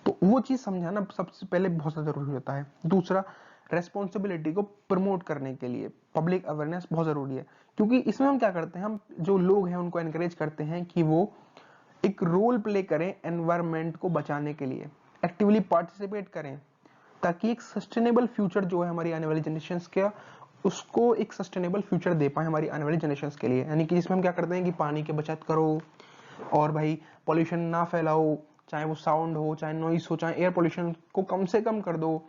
तो वो चीज समझाना सबसे पहले बहुत ज्यादा जरूरी होता है। दूसरा, रेस्पॉन्सिबिलिटी को प्रमोट करने के लिए पब्लिक अवेयरनेस बहुत जरूरी है, क्योंकि इसमें हम क्या करते हैं, हम जो लोग हैं उनको एनकरेज करते हैं कि वो एक रोल प्ले करें एनवायरनमेंट को बचाने के लिए, एक्टिवली पार्टिसिपेट करें, ताकि एक सस्टेनेबल फ्यूचर जो है हमारी आने वाली जनरेशंस का, उसको एक सस्टेनेबल फ्यूचर दे पाए हमारी आने वाली जनरेशंस के लिए। यानी कि जिसमें हम क्या करते हैं कि पानी की बचत करो और भाई पॉल्यूशन ना फैलाओ, चाहे वो साउंड हो, चाहे नॉइस हो, चाहे एयर पॉल्यूशन को कम से कम कर दो।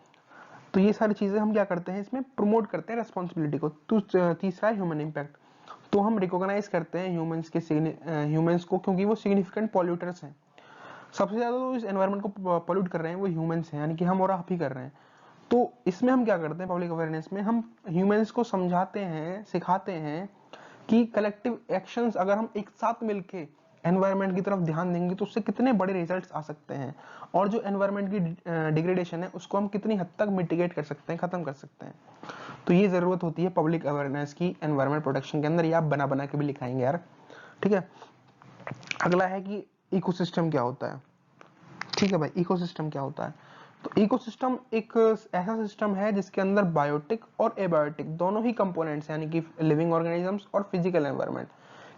तो ये सारी चीजें हम क्या करते हैं, इसमें प्रमोट करते हैं रेस्पॉन्सिबिलिटी को। तो तीसरा है ह्यूमन इम्पैक्ट। तो हम रिकॉग्नाइज करते हैं ह्यूमंस को, क्योंकि वो सिग्निफिकेंट पॉल्यूटर्स हैं। सबसे ज्यादा तो इस एनवायरनमेंट को पॉल्यूट कर रहे हैं वो ह्यूमंस हैं, यानी कि हम और आप ही कर रहे हैं। तो इसमें हम क्या करते हैं, पब्लिक अवेयरनेस में हम ह्यूमंस को समझाते हैं, सिखाते हैं कि कलेक्टिव एक्शंस अगर हम एक साथ मिलके एनवायरनमेंट की तरफ ध्यान देंगे तो उससे कितने बड़े रिजल्ट्स आ सकते हैं, और जो एनवायरनमेंट की डिग्रेडेशन है उसको हम कितनी हद तक मिटिगेट कर सकते हैं, खत्म कर सकते हैं। तो ये जरूरत होती है पब्लिक अवेयरनेस की एनवायरनमेंट प्रोटेक्शन के अंदर। ये आप बना बना के भी लिखाएंगे यार, ठीक है। अगला है कि इकोसिस्टम क्या होता है। ठीक है भाई, इकोसिस्टम क्या होता है? तो इकोसिस्टम एक ऐसा सिस्टम है जिसके अंदर बायोटिक और एबायोटिक दोनों ही कंपोनेंट्स, यानी कि लिविंग ऑर्गेनिजम्स और फिजिकल एनवायरनमेंट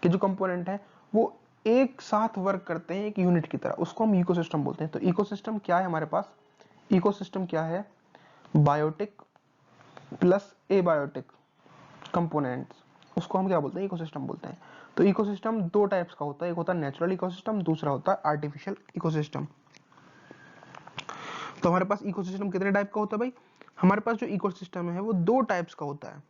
के जो कंपोनेंट है वो एक साथ वर्क करते हैं एक यूनिट की तरह, उसको हम इकोसिस्टम बोलते हैं। तो इकोसिस्टम क्या है हमारे पास? इकोसिस्टम क्या है? बायोटिक प्लस एबायोटिक कंपोनेंट्स, उसको हम क्या बोलते हैं? इकोसिस्टम बोलते हैं। तो इकोसिस्टम दो टाइप्स का होता है, एक होता है नेचुरल इकोसिस्टम, दूसरा होता है आर्टिफिशियल इकोसिस्टम। तो हमारे पास इकोसिस्टम कितने टाइप का होता है भाई? हमारे पास जो इकोसिस्टम है वो दो टाइप्स का होता है,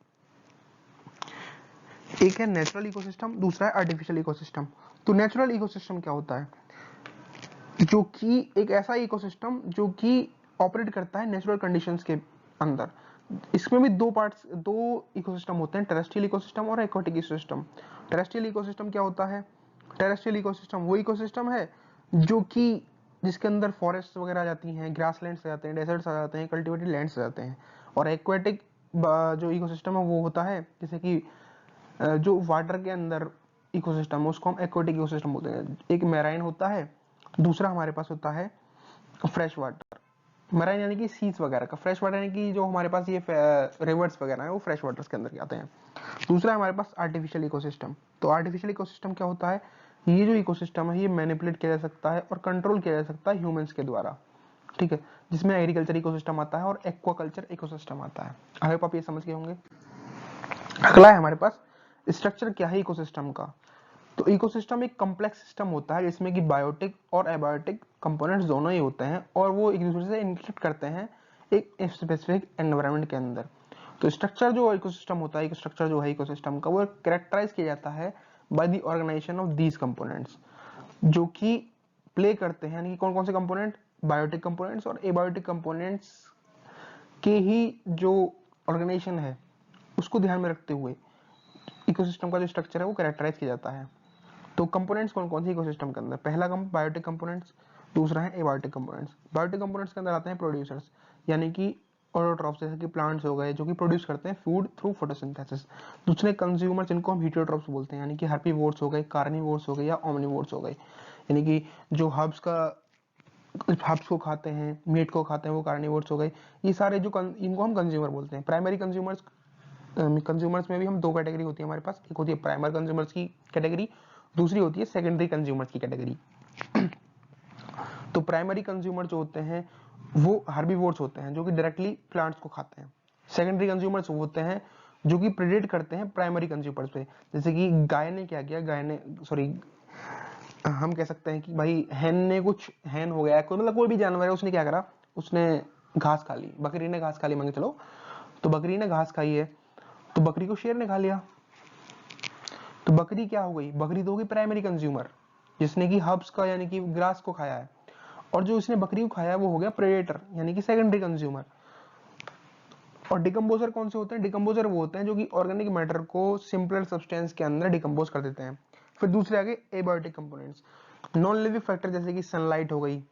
एक है नेचुरल इकोसिस्टम, दूसरा है आर्टिफिशियल इकोसिस्टम। तो नेचुरल इकोसिस्टम क्या होता है? जो कि एक ऐसा इकोसिस्टम जो कि ऑपरेट करता है नेचुरल कंडीशंस के अंदर। इसमें भी दो पार्ट्स, दो इकोसिस्टम होते हैं, टेरेस्ट्रियल इकोसिस्टम और एक्वाटिक इकोसिस्टम। टेरेस्ट्रियल इकोसिस्टम क्या होता है? टेरेस्ट्रियल इकोसिस्टम वो इकोसिस्टम है जो कि जिसके अंदर फॉरेस्ट वगैरह आ जाती हैं, ग्रासलैंड्स आ जाते हैं, डेजर्ट्स आ जाते हैं, कल्टिवेटेड लैंड्स आ जाते हैं। और एक्वेटिक जो इकोसिस्टम है वो होता है जैसे कि जो वाटर के अंदर इकोसिस्टम है उसको हम एक्वेटिक इकोसिस्टम बोलते हैं। एक मैराइन होता है, दूसरा हमारे पास होता है फ्रेश वाटर। मैराइन यानी कि सीज वगैरह का, फ्रेश वाटर यानी कि जो हमारे पास ये रिवर्स वगैरह है वो फ्रेश वाटर्स के अंदर आते हैं। दूसरा हमारे पास आर्टिफिशियल इकोसिस्टम। तो आर्टिफिशियल इकोसिस्टम क्या होता है, ये जो इकोसिस्टम है ये मैनिपुलेट किया जा सकता है और कंट्रोल किया जा सकता है ह्यूमंस के द्वारा, ठीक है, जिसमें एग्रीकल्चर इकोसिस्टम आता है और एक्वाकल्चर इकोसिस्टम आता है। आई होप आप ये समझ गए होंगे। अगला है हमारे पास स्ट्रक्चर क्या है इकोसिस्टम का। तो इकोसिस्टम एक कॉम्प्लेक्स सिस्टम होता है जिसमें कि बायोटिक और एबायोटिक कंपोनेंट्स दोनों ही होते हैं और वो एक दूसरे से इंटरेक्ट करते हैं एक स्पेसिफिक एनवायरनमेंट के अंदर। तो स्ट्रक्चर जो इकोसिस्टम होता है, स्ट्रक्चर जो है इकोसिस्टम का, वो कैरेक्टराइज किया जाता है by the organization of these components, जो कि प्ले करते हैं, यानी कि कौन कौन से कंपोनेंट, बायोटिक कंपोनेंट्स और एबायोटिक कंपोनेंट्स के ही जो ऑर्गेनाइजेशन है उसको ध्यान में रखते हुए इकोसिस्टम का जो स्ट्रक्चर है वो कैरेक्टराइज किया जाता है। तो कंपोनेंट्स कौन कौन से इकोसिस्टम के अंदर, पहला बायोटिक कंपोनेंट्स, दूसरा है एबायोटिक कंपोनेंट्स। बायोटिक कंपोनेंट्स के अंदर आते हैं प्रोड्यूसर्स, यानी कि ऑटोट्रॉफ्स जैसे कि प्लांट्स हो गए जो कि प्रोड्यूस करते हैं फूड थ्रू फोटोसिंथेसिस। दूसरे कंज्यूमर जिनको हम हेटेरोट्रॉफ्स बोलते हैं, यानी कि हर्बीवोर्स हो गए, कार्निवोर्स हो गए या ओमनिवोर्स हो गए, यानी कि जो हर्ब्स को खाते हैं, मीट को खाते हैं, वो कार्निवोर्स हो गए। ये सारे जो इनको हम कंज्यूमर बोलते हैं। प्राइमरी कंज्यूमर्स में भी हम दो कैटेगरी होती है हमारे पास, एक होती है प्राइमरी कंज्यूमर्स की कैटेगरी, दूसरी होती है सेकेंडरी कंज्यूमर्स की कैटेगरी। तो प्राइमरी कंज्यूमर जो होते हैं वो हर्बीवोर्स होते हैं जो कि डायरेक्टली प्लांट्स को खाते हैं। सेकेंडरी कंज्यूमर्स होते हैं जो कि प्रेडेट करते हैं प्राइमरी कंज्यूमर्स पे। जैसे कि गाय ने क्या किया, हम कह सकते हैं कि भाई हैन हो गया, कोई मतलब कोई भी जानवर है, उसने क्या करा, उसने घास खा ली, बकरी ने घास खा ली, मांगे चलो, तो बकरी ने घास खाई है तो बकरी को शेर ने खा लिया, तो बकरी क्या हो गई, बकरी तो होगी प्राइमरी कंज्यूमर जिसने कि हर्ब्स का यानी कि ग्रास को खाया है, और जो इसने बकरी को खाया वो हो गया प्रेडेटर यानी कि सेकेंडरी कंज्यूमर। और डिकम्पोजर कौन से होते हैं, डिकम्पोजर वो होते हैं जो कि ऑर्गेनिक मैटर को सिंपलर सब्सटेंस के अंदर डिकम्पोज कर देते हैं। फिर दूसरे आगे abiotic components, non living factor जैसे कि सनलाइट हो गई,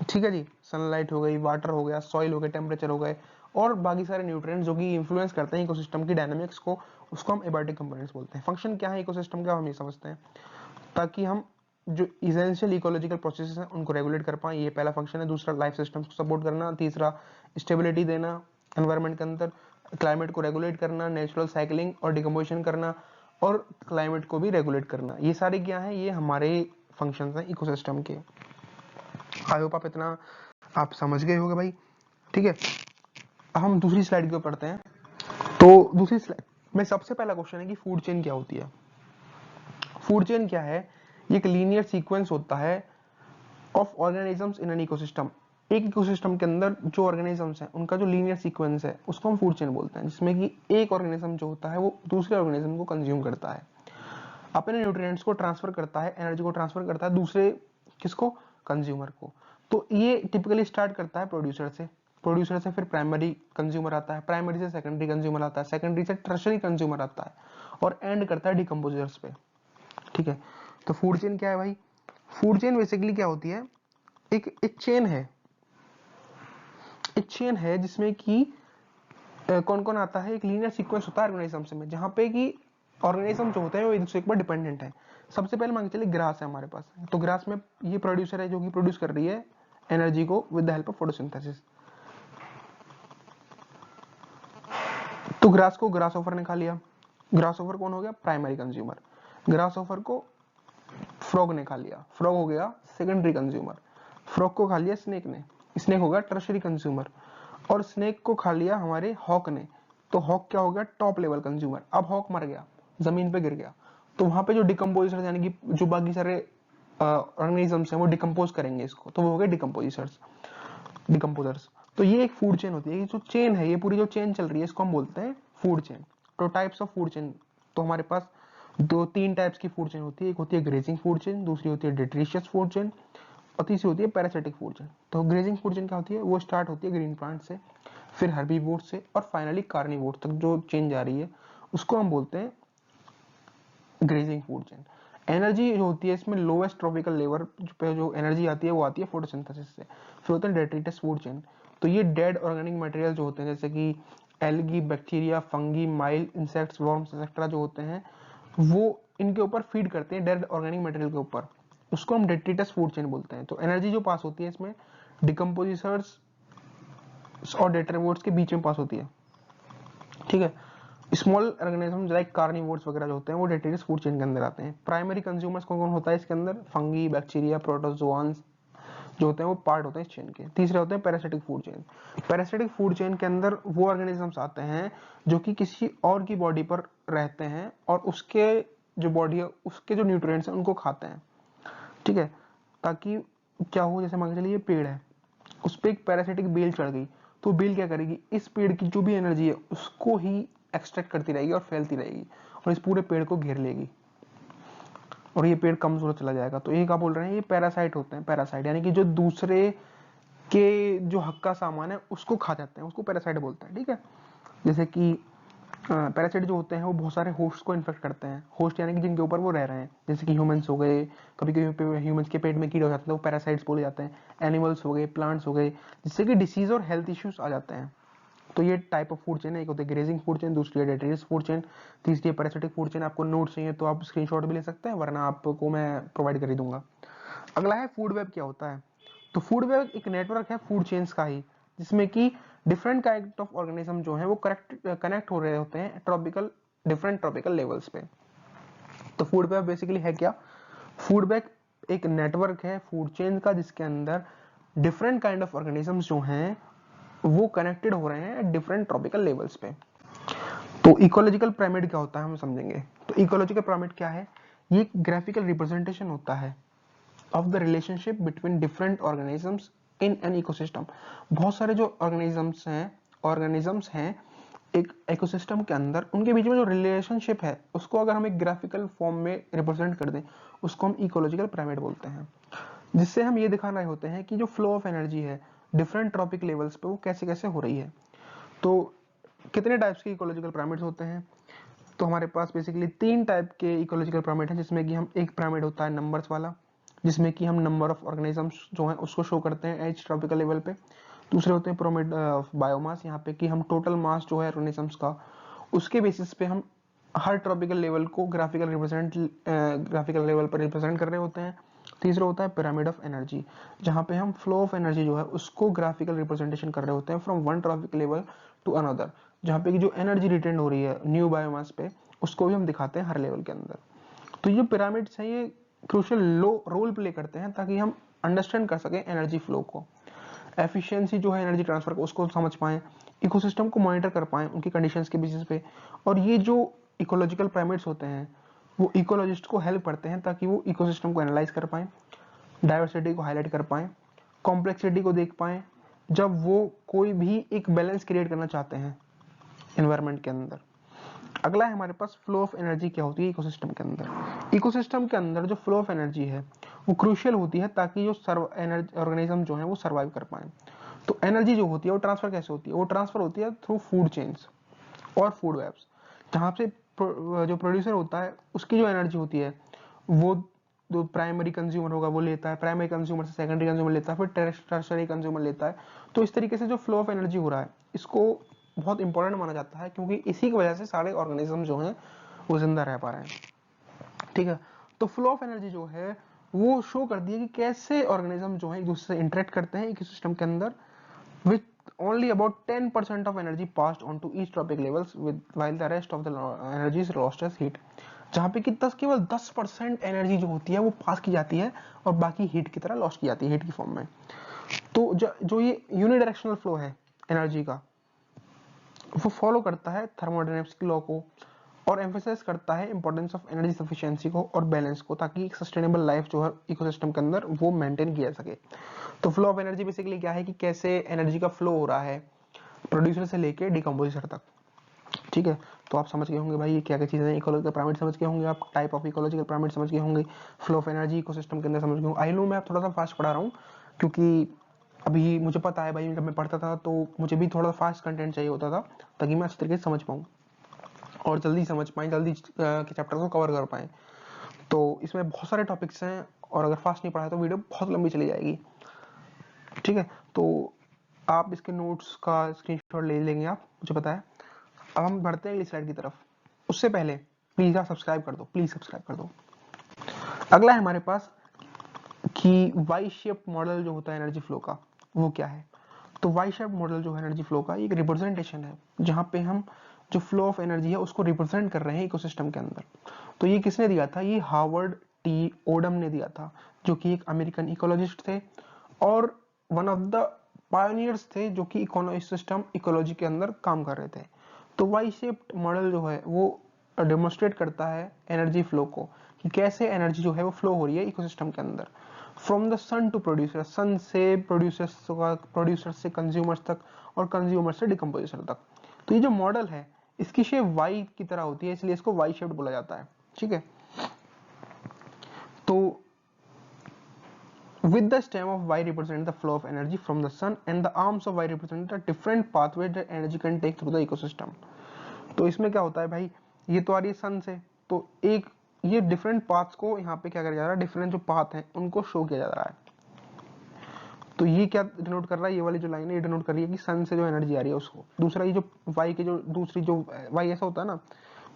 ठीक है जी, सनलाइट हो गई, वाटर हो गया, सॉइल हो गया, टेम्परेचर हो गए, और बाकी सारे न्यूट्रिएंट्स जो कि इन्फ्लुएंस करते हैं इकोसिस्टम की डायनामिक्स को, उसको हम एबायोटिक कंपोनेंट्स बोलते हैं। फंक्शन क्या है इकोसिस्टम का हम ये समझते हैं ताकि हम जो इसेंशियल इकोलॉजिकल प्रोसेसेस हैं उनको रेगुलेट कर पाए, ये पहला फंक्शन है। दूसरा लाइफ सिस्टम्स को सपोर्ट करना, तीसरा स्टेबिलिटी देना एनवायरनमेंट के अंदर, क्लाइमेट को रेगुलेट करना, नेचुरल साइकिलिंग और डिकम्पोजिशन करना, और क्लाइमेट को भी रेगुलेट करना। ये सारे क्या है, ये हमारे फंक्शंस हैं इकोसिस्टम के। आई होप आप इतना आप समझ गए होगे भाई, ठीक है। अब हम दूसरी स्लाइड को पढ़ते हैं। तो दूसरी स्लाइड में सबसे पहला क्वेश्चन है कि फूड चेन क्या होती है। फूड चेन क्या है, ये एक लीनियर सीक्वेंस होता है of organisms in an ecosystem. एक इकोसिस्टम के अंदर जो ऑर्गेनिजम्स हैं उनका जो लीनियर सीक्वेंस है उसको हम फूड चेन बोलते हैं, जिसमें कि एक ऑर्गेनिज्म जो होता है वो दूसरे ऑर्गेनिज्म को कंज्यूम करता है, अपने न्यूट्रिएंट्स को ट्रांसफर करता है, एनर्जी को ट्रांसफर करता है दूसरे किसको, कंज्यूमर को। तो ये टिपिकली स्टार्ट करता है प्रोड्यूसर से फिर प्राइमरी कंज्यूमर आता है, प्राइमरी से सेकेंडरी कंज्यूमर आता है, सेकेंडरी से टर्शरी कंज्यूमर आता है, और एंड करता है डिकम्पोजर्स पे, ठीक है। तो फूड चेन क्या है भाई, फूड चेन बेसिकली क्या होती है, एक चेन है जिसमें कि कौन कौन आता है, एक लीनियर सीक्वेंस होता है ऑर्गेनिजम्स में, जहां पे कि ऑर्गेनिज्म जो होते हैं वो एक दूसरे के ऊपर डिपेंडेंट है। सबसे पहले मान के चलिए ग्रास है हमारे पास, तो ग्रास में ये प्रोड्यूसर है जो कि प्रोड्यूस कर रही है एनर्जी को with the help of photosynthesis. तो ग्रास को ग्रास ऑफर ने खा लिया, ग्रास ऑफर कौन हो गया, प्राइमरी कंज्यूमर। ग्रास ऑफर को फ्रॉग ने खा लिया, फ्रॉग हो गया सेकेंडरी कंज्यूमर। फ्रॉग को खा लिया स्नेक ने, स्नेक हो गया टर्शरी कंज्यूमर। और स्नेक को खा लिया हमारे हॉक ने, तो हॉक क्या हो गया, टॉप लेवल कंज्यूमर। अब हॉक मर गया, जमीन पे गिर गया, तो वहां पे जो डिकम्पोजर्स यानी कि जो बाकी सारे ऑर्गेनिजम्स हैं वो डिकम्पोज करेंगे इसको, तो वो हो गए डिकम्पोजर्स। तो ये एक फूड चेन होती है, ये जो चेन है, ये पूरी जो चेन चल रही है इसको हम बोलते हैं फूड चेन। तो टाइप्स ऑफ फूड चेन, तो हमारे पास तीन टाइप्स की फूड चेन होती है, एक होती है ग्रेजिंग फूड चेन, दूसरी होती है डेट्रिशियस फूड चेन, और तीसरी होती है पैरासिटिक फूड चेन। तो ग्रेजिंग फूड चेन क्या होती है, वो स्टार्ट होती है ग्रीन प्लांट से, फिर हर्बीवोर से, और फाइनली कार्निवोर तक जो चेन जा रही है उसको हम बोलते हैं ग्रेजिंग फूड चेन। एनर्जी जो होती है इसमें लोएस्ट ट्रॉपिकल लेवल पे जो एनर्जी आती है वो आती है फोटोसिंथेसिस से। फिर होते हैं डेट्रिटस फूड चेन। तो ये डेड ऑर्गेनिक मटेरियल जो होते हैं जैसे कि algae, bacteria, fungi, mile, insects, worms etcetera जो होते हैं वो इनके ऊपर फीड करते हैं डेड ऑर्गेनिक मटेरियल के ऊपर, उसको हम डेट्रिटस फूड चेन बोलते हैं। तो एनर्जी जो पास होती है इसमें डिकम्पोजिशर्स और डेट्रीवोर्स के बीच में पास होती है, ठीक है। स्मॉल ऑर्गेनिज्म लाइक कार्निवोर्स वगैरह जो होते हैं वो डेट्रिटस फूड चेन के अंदर आते हैं। प्राइमरी कंज्यूमर्स कौन कौन होता है इसके अंदर? फंगी, बैक्टीरिया, प्रोटोजोआन्स जो होते हैं वो पार्ट होते हैं इस चेन के। तीसरे होते हैं parasitic food chain. Parasitic food chain के अंदर वो ऑर्गेनिजम्स आते हैं जो कि किसी और की बॉडी पर रहते हैं और उसके जो बॉडी है उसके जो न्यूट्रिएंट्स हैं उनको खाते हैं, ठीक है। ताकि क्या हो, जैसे मान के चलिए ये पेड़ है, उस पर एक पैरासिटिक बेल चढ़ गई, तो बेल क्या करेगी, इस पेड़ की जो भी एनर्जी है उसको ही एक्सट्रैक्ट करती रहेगी और फैलती रहेगी और इस पूरे पेड़ को घेर लेगी और ये पेड़ कमजोर चला जाएगा। तो ये क्या बोल रहे हैं, ये पैरासाइट होते हैं। पैरासाइट यानी कि जो दूसरे के जो हक का सामान है उसको खा जाते हैं, उसको पैरासाइट बोलते हैं, ठीक है। जैसे कि पैरासाइट जो होते हैं वो बहुत सारे होस्ट को इन्फेक्ट करते हैं। होस्ट यानी कि जिनके ऊपर वो रह रहे हैं, जैसे कि ह्यूमंस हो गए, कभी कभी ह्यूमंस के पेट में कीड़े हो जाते हैं वो पैरासाइट्स बोले जाते हैं। एनिमल्स हो गए, प्लांट्स हो गए, जिससे कि डिसीज और हेल्थ इश्यूज आ जाते हैं। तो ये टाइप ऑफ फूड चेन है, एक होता है ग्रेजिंग फूड चेन, दूसरी है डेट्रिटस फूड चेन, तीसरी है पैरासिटिक फूड चेन। आपको नोट चाहिए तो आप स्क्रीनशॉट भी ले सकते हैं, वरना आपको मैं प्रोवाइड कर ही दूंगा। अगला है फूड वेब। क्या होता है? तो फूड वेब एक नेटवर्क है फूड चेन्स का ही, जिसमें कि डिफरेंट काइंड ऑफ ऑर्गेनिज्म जो है वो कनेक्ट हो रहे होते हैं डिफरेंट ट्रॉपिकल लेवल्स पे। तो फूड वेब बेसिकली है क्या? फूड वेब एक नेटवर्क है फूड चेन का, जिसके अंदर डिफरेंट काइंड ऑफ ऑर्गेनिजम्स जो हैं वो कनेक्टेड हो रहे हैं डिफरेंट ट्रॉपिकल लेवल्स पे। तो इकोलॉजिकल पिरामिड क्या होता है हम समझेंगे। तो इकोलॉजिकल पिरामिड क्या है? ये एक ग्राफिकल रिप्रेजेंटेशन होता है of the relationship between different organisms in an ecosystem. बहुत सारे जो ऑर्गेनिजम्स हैं एक इकोसिस्टम के अंदर, उनके बीच में जो रिलेशनशिप है उसको अगर हम एक ग्राफिकल फॉर्म में रिप्रेजेंट कर दें उसको हम इकोलॉजिकल पिरामिड बोलते हैं। जिससे हम ये दिखा रहे होते हैं कि जो फ्लो ऑफ एनर्जी है डिफरेंट ट्रॉपिक लेवल्स पे वो कैसे कैसे हो रही है। तो कितने टाइप्स के इकोलॉजिकल पिरामिड्स होते हैं? तो हमारे पास बेसिकली 3 टाइप के इकोलॉजिकल पिरामिड हैं, जिसमें कि हम एक पिरामिड होता है नंबर्स वाला, जिसमें कि हम नंबर ऑफ ऑर्गेनिजम्स जो हैं उसको शो करते हैं एच ट्रॉपिकल लेवल पे। दूसरे होते हैं पिरामिड ऑफ बायोमास, यहाँ पे कि हम टोटल मास जो है ऑर्गेनिजम्स का उसके बेसिस पे हम हर ट्रॉपिकल लेवल को ग्राफिकल लेवल पर रिप्रेजेंट कर रहे होते हैं। तीसरा होता है पिरामिड ऑफ एनर्जी, जहाँ पे हम फ्लो ऑफ एनर्जी जो है उसको ग्राफिकल रिप्रेजेंटेशन कर रहे होते हैं from one trophic level to another, जहाँ पे की जो एनर्जी रिटेन हो रही है न्यू बायोमास पे उसको भी हम दिखाते हैं हर लेवल के अंदर। तो ये पिरामिड्स हैं, ये क्रूशियल रोल प्ले करते हैं ताकि हम अंडरस्टैंड कर सकें एनर्जी फ्लो को, एफिशिएंसी जो है एनर्जी ट्रांसफर को उसको समझ पाएं, इकोसिस्टम को मॉनिटर कर पाएं उनकी कंडीशंस के बेसिस पे। और ये जो इकोलॉजिकल पिरामिड्स होते हैं वो इकोलॉजिस्ट को हेल्प करते हैं ताकि वो इकोसिस्टम को एनालाइज कर पाएं, डाइवर्सिटी को हाईलाइट कर पाएं, कॉम्प्लेक्सिटी को देख पाएं, जब वो कोई भी एक बैलेंस क्रिएट करना चाहते हैं एनवायरनमेंट के अंदर। अगला है हमारे पास फ्लो ऑफ एनर्जी। क्या होती है इकोसिस्टम के अंदर? इकोसिस्टम के अंदर जो फ्लो ऑफ एनर्जी है वो क्रूशियल होती है ताकि जो ऑर्गेनिज्म जो है वो सर्वाइव कर पाए। तो एनर्जी जो होती है वो ट्रांसफर कैसे होती है? वो ट्रांसफर होती है थ्रू फूड चेन्स और फूड वेब्स, जहाँ से जो प्रोड्यूसर होता है उसकी जो एनर्जी होती है वो जो प्राइमरी कंज्यूमर होगा वो लेता है, प्राइमरी कंज्यूमर से सेकेंडरी कंज्यूमर लेता है, फिर टर्शरी कंज्यूमर लेता है। तो इस तरीके से जो फ्लो ऑफ एनर्जी हो रहा है इसको बहुत इंपॉर्टेंट माना जाता है, क्योंकि इसी की वजह से सारे ऑर्गेनिज्म जो हैं वो जिंदा रह पा रहे हैं, ठीक है। तो फ्लो ऑफ एनर्जी जो है वो शो कर दिया कि कैसे ऑर्गेनिज्म जो है एक दूसरे से इंटरेक्ट करते हैं इकोसिस्टम के अंदर, with only about 10% of energy passed on to each tropic levels with while the rest of the energy is lost as heat। जहाँ पे कि केवल 10% एनर्जी जो होती है वो पास की जाती है और बाकी हीट की तरह लॉस्ट की जाती है हीट की फॉर्म में। तो जो ये यूनिडायरेक्शनल फ्लो है एनर्जी का वो फॉलो करता है थर्मोडायनेमिक्स की लॉ को और एम्फेसाइज करता है इंपॉर्टेंस ऑफ एनर्जी सफिशिएंसी को और बैलेंस को, ताकि एक सस्टेनेबल लाइफ जो है इकोसिस्टम के अंदर वो मेंटेन किया जा सके। तो फ्लो ऑफ एनर्जी बेसिकली क्या है कि कैसे एनर्जी का फ्लो हो रहा है प्रोड्यूसर से लेके डिकम्पोजिटर तक, ठीक है। तो आप समझ गए होंगे भाई ये क्या क्या चीजें हैं, इकोलॉजिकल पिरामिड समझ गए होंगे आप, टाइप ऑफ इकोलॉजिकल पिरामिड समझ गए होंगे, फ्लो ऑफ एनर्जी इकोसिस्टम के अंदर समझ गए होंगे। आई नो मैं आप थोड़ा सा फास्ट पढ़ा रहा हूँ क्योंकि अभी मुझे पता है भाई जब मैं पढ़ता था तो मुझे भी थोड़ा फास्ट कंटेंट चाहिए होता था ताकि मैं अच्छी तरीके से समझ पाऊँ और जल्दी समझ पाए, जल्दी के चैप्टर को कवर कर पाए। तो इसमें बहुत सारे टॉपिक्स हैं और अगर फास्ट नहीं पढ़ा तो वीडियो बहुत लंबी चली जाएगी, ठीक है। तो आप इसके नोट्स का स्क्रीनशॉट ले लेंगे, आप मुझे पता है। अब हम बढ़ते हैं अगली स्लाइड की तरफ। उससे पहले प्लीज आप सब्सक्राइब कर दो, प्लीज सब्सक्राइब कर दो। अगला है हमारे पास कि वाई शेप मॉडल जो होता है एनर्जी फ्लो का, वो क्या है। तो वाई शेप मॉडल जो है एनर्जी फ्लो का, एक रिप्रेजेंटेशन है जहां पे हम जो फ्लो ऑफ एनर्जी है उसको रिप्रेजेंट कर रहे हैं इकोसिस्टम के अंदर। तो ये किसने दिया था, ये हार्वर्ड टी ओडम ने दिया था, जो कि एक अमेरिकन इकोलॉजिस्ट थे और वन ऑफ द पायनियर्स थे जो कि इकोसिस्टम इकोलॉजी के अंदर काम कर रहे थे। तो वाई शेप्ड मॉडल जो है वो डेमोन्स्ट्रेट करता है एनर्जी फ्लो को, कि कैसे एनर्जी जो है वो फ्लो हो रही है इकोसिस्टम के अंदर, from the sun to producer, sun से प्रोड्यूसर से कंज्यूमर्स तक और कंज्यूमर से डिकम्पोजिशन तक। तो ये जो मॉडल है इसकी शेप वाई की तरह होती है, इसलिए इसको वाई शेप्ड बोला जाता है, ठीक है। तो with the stem of Y represent the flow of energy from the sun and the arms of Y represent the different pathways that energy can take through the ecosystem। तो इसमें क्या होता है भाई, ये तो आ रही है सन से, तो एक ये डिफरेंट पाथ्स को यहाँ पे क्या किया जा रहा है, डिफरेंट जो पाथ हैं उनको शो किया जा रहा है। तो ये क्या डिनोट कर रहा है, ये वाली जो लाइन है ये डिनोट कर रही है कि सन से जो एनर्जी आ रही है उसको। दूसरा ये जो वाई के जो दूसरी जो वाई ऐसा होता है ना,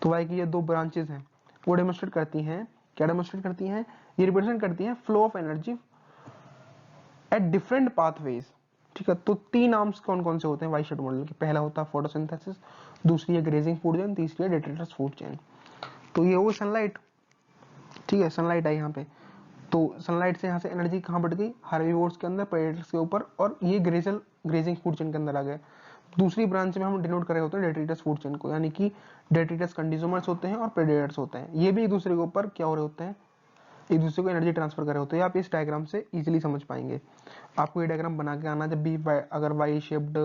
तो वाई की ये दो ब्रांचेस हैं वो डेमोन्स्ट्रेट करती हैं, क्या डेमोन्स्ट्रेट करती हैं, ये रिप्रेजेंट करती हैं flow of energy at different pathways, ठीक है। तो तीन आर्म्स कौन कौन से होते हैं वाई शेप्ड मॉडल के, पहला होता है फोटोसिंथेसिस, दूसरी है ग्रेजिंग फूड चेन, तीसरी है डेट्रिटस फूड चेन। तो ये वो सनलाइट, ठीक है, सनलाइट आई यहाँ पे। तो सनलाइट से यहाँ से एनर्जी कहाँ बढ़ गई, हर्बीवोर्स के अंदर, प्रेडेटर्स के ऊपर, और ये ग्रेजिंग फूड चेन के अंदर आ गए। दूसरी ब्रांच में हम डिनोट कर रहे होते हैं डेट्रिटस फूड चेन को, यानी कि डेट्रिटस कंज्यूमर्स होते हैं और प्रेडेटर्स होते हैं, ये भी एक दूसरे के ऊपर क्या हो रहे होते हैं, एक दूसरे को एनर्जी ट्रांसफर कर रहे होते हैं। आप इस डायग्राम से इजीली समझ पाएंगे। आपको ये डायग्राम बना के आना, जब भी अगर वाई शेप्ड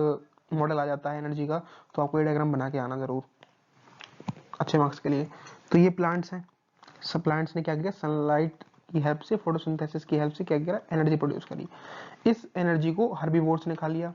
मॉडल आ जाता है एनर्जी का, तो आपको ये डायग्राम बना के आना जरूर, अच्छे मार्क्स के लिए। तो ये प्लांट्स हैं, सब प्लांट्स ने क्या किया, सनलाइट की हेल्प से, फोटोसिंथेसिस की हेल्प से क्या किया, एनर्जी प्रोड्यूस करी। इस एनर्जी को हर्बीवोर्स ने खा लिया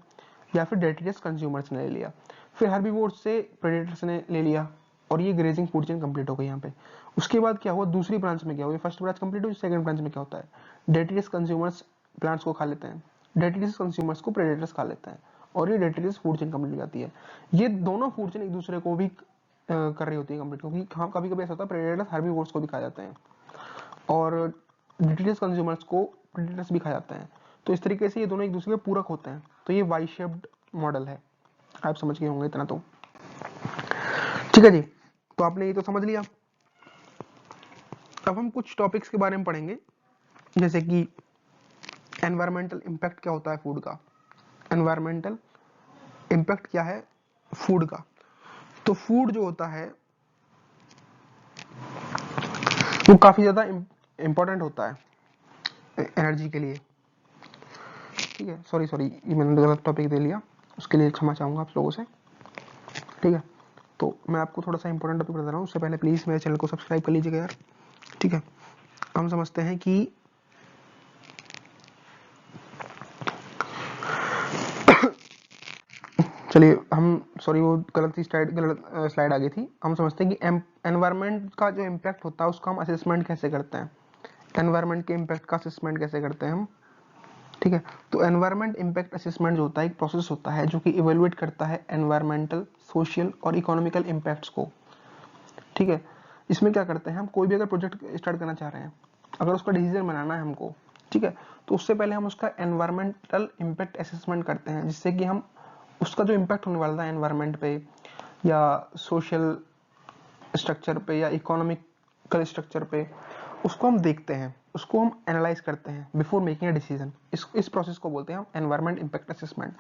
या फिर डेट्रिटस कंज्यूमर्स ने ले लिया, फिर हर्बीवोर्स से प्रेडेटर्स ने ले लिया, और ये ग्रेजिंग फूड चेन कंप्लीट हो गई यहाँ पे। उसके बाद क्या हुआ, दूसरी ब्रांच में क्या हुआ, फर्स्ट ब्रांच कंप्लीट हुई, सेकंड ब्रांच में क्या होता है, डेट्रिटस कंज्यूमर्स प्लांट्स को खा लेते हैं, डेट्रिटस कंज्यूमर्स को प्रेडेटर्स खा लेते हैं, और ये डेट्रिटस फूड चेन कंप्लीट हो जाती है। ये दोनों फूड चेन एक दूसरे को भी कर रही होती है कंप्लीट, क्योंकि हाँ कभी कभी ऐसा होता है प्रेडेटर्स हर्बीवोर्स को भी खा जाते हैं और डेट्रिटस कंज्यूमर्स को प्रेडेटर्स भी खा जाते हैं। तो इस तरीके से ये दोनों एक दूसरे के पूरक होते हैं। तो ये वाई शेप्ड मॉडल है, आप समझ गए होंगे इतना तो, ठीक है जी। तो आपने ये तो समझ लिया। अब हम कुछ टॉपिक्स के बारे में पढ़ेंगे, जैसे कि एनवायरमेंटल इम्पैक्ट क्या होता है फूड का, एनवायरमेंटल इम्पैक्ट क्या है फूड का। तो फूड जो होता है वो काफी ज्यादा इंपॉर्टेंट होता है एनर्जी के लिए, ठीक है। सॉरी ये मैंने गलत टॉपिक दे लिया, उसके लिए क्षमा चाहूंगा आप लोगों से, ठीक है। तो मैं आपको थोड़ा सा इंपॉर्टेंट टॉपिक बता रहा हूँ, उससे पहले प्लीज मेरे चैनल को सब्सक्राइब कर लीजिएगा यार, ठीक है। हम समझते हैं कि चलिए हम, सॉरी वो गलत स्लाइड आ गई थी। हम समझते हैं कि एनवायरनमेंट का जो इम्पैक्ट होता है उसका हम असेसमेंट कैसे करते हैं, एनवायरनमेंट के इम्पैक्ट का असेसमेंट कैसे करते हैं हम, ठीक है। तो एनवायरनमेंट इम्पैक्ट असेसमेंट जो होता है एक प्रोसेस होता है जो कि इवेलुएट करता है एनवायरमेंटल, सोशल और इकोनॉमिकल इम्पैक्ट्स को, ठीक है। इसमें क्या करते हैं, हम कोई भी अगर प्रोजेक्ट स्टार्ट करना चाह रहे हैं, अगर उसका डिसीजन बनाना है हमको, ठीक है, तो उससे पहले हम उसका एनवायरमेंटल इम्पैक्ट असेसमेंट करते हैं, जिससे कि हम उसका जो इम्पैक्ट होने वाला है एनवायरमेंट पे या सोशल स्ट्रक्चर पे या इकोनॉमिकल स्ट्रक्चर पे, उसको हम देखते हैं, उसको हम एनालाइज करते हैं बिफोर मेकिंग अ डिसीजन। इस प्रोसेस को बोलते हैं हम एनवायरमेंट इम्पैक्ट असेसमेंट।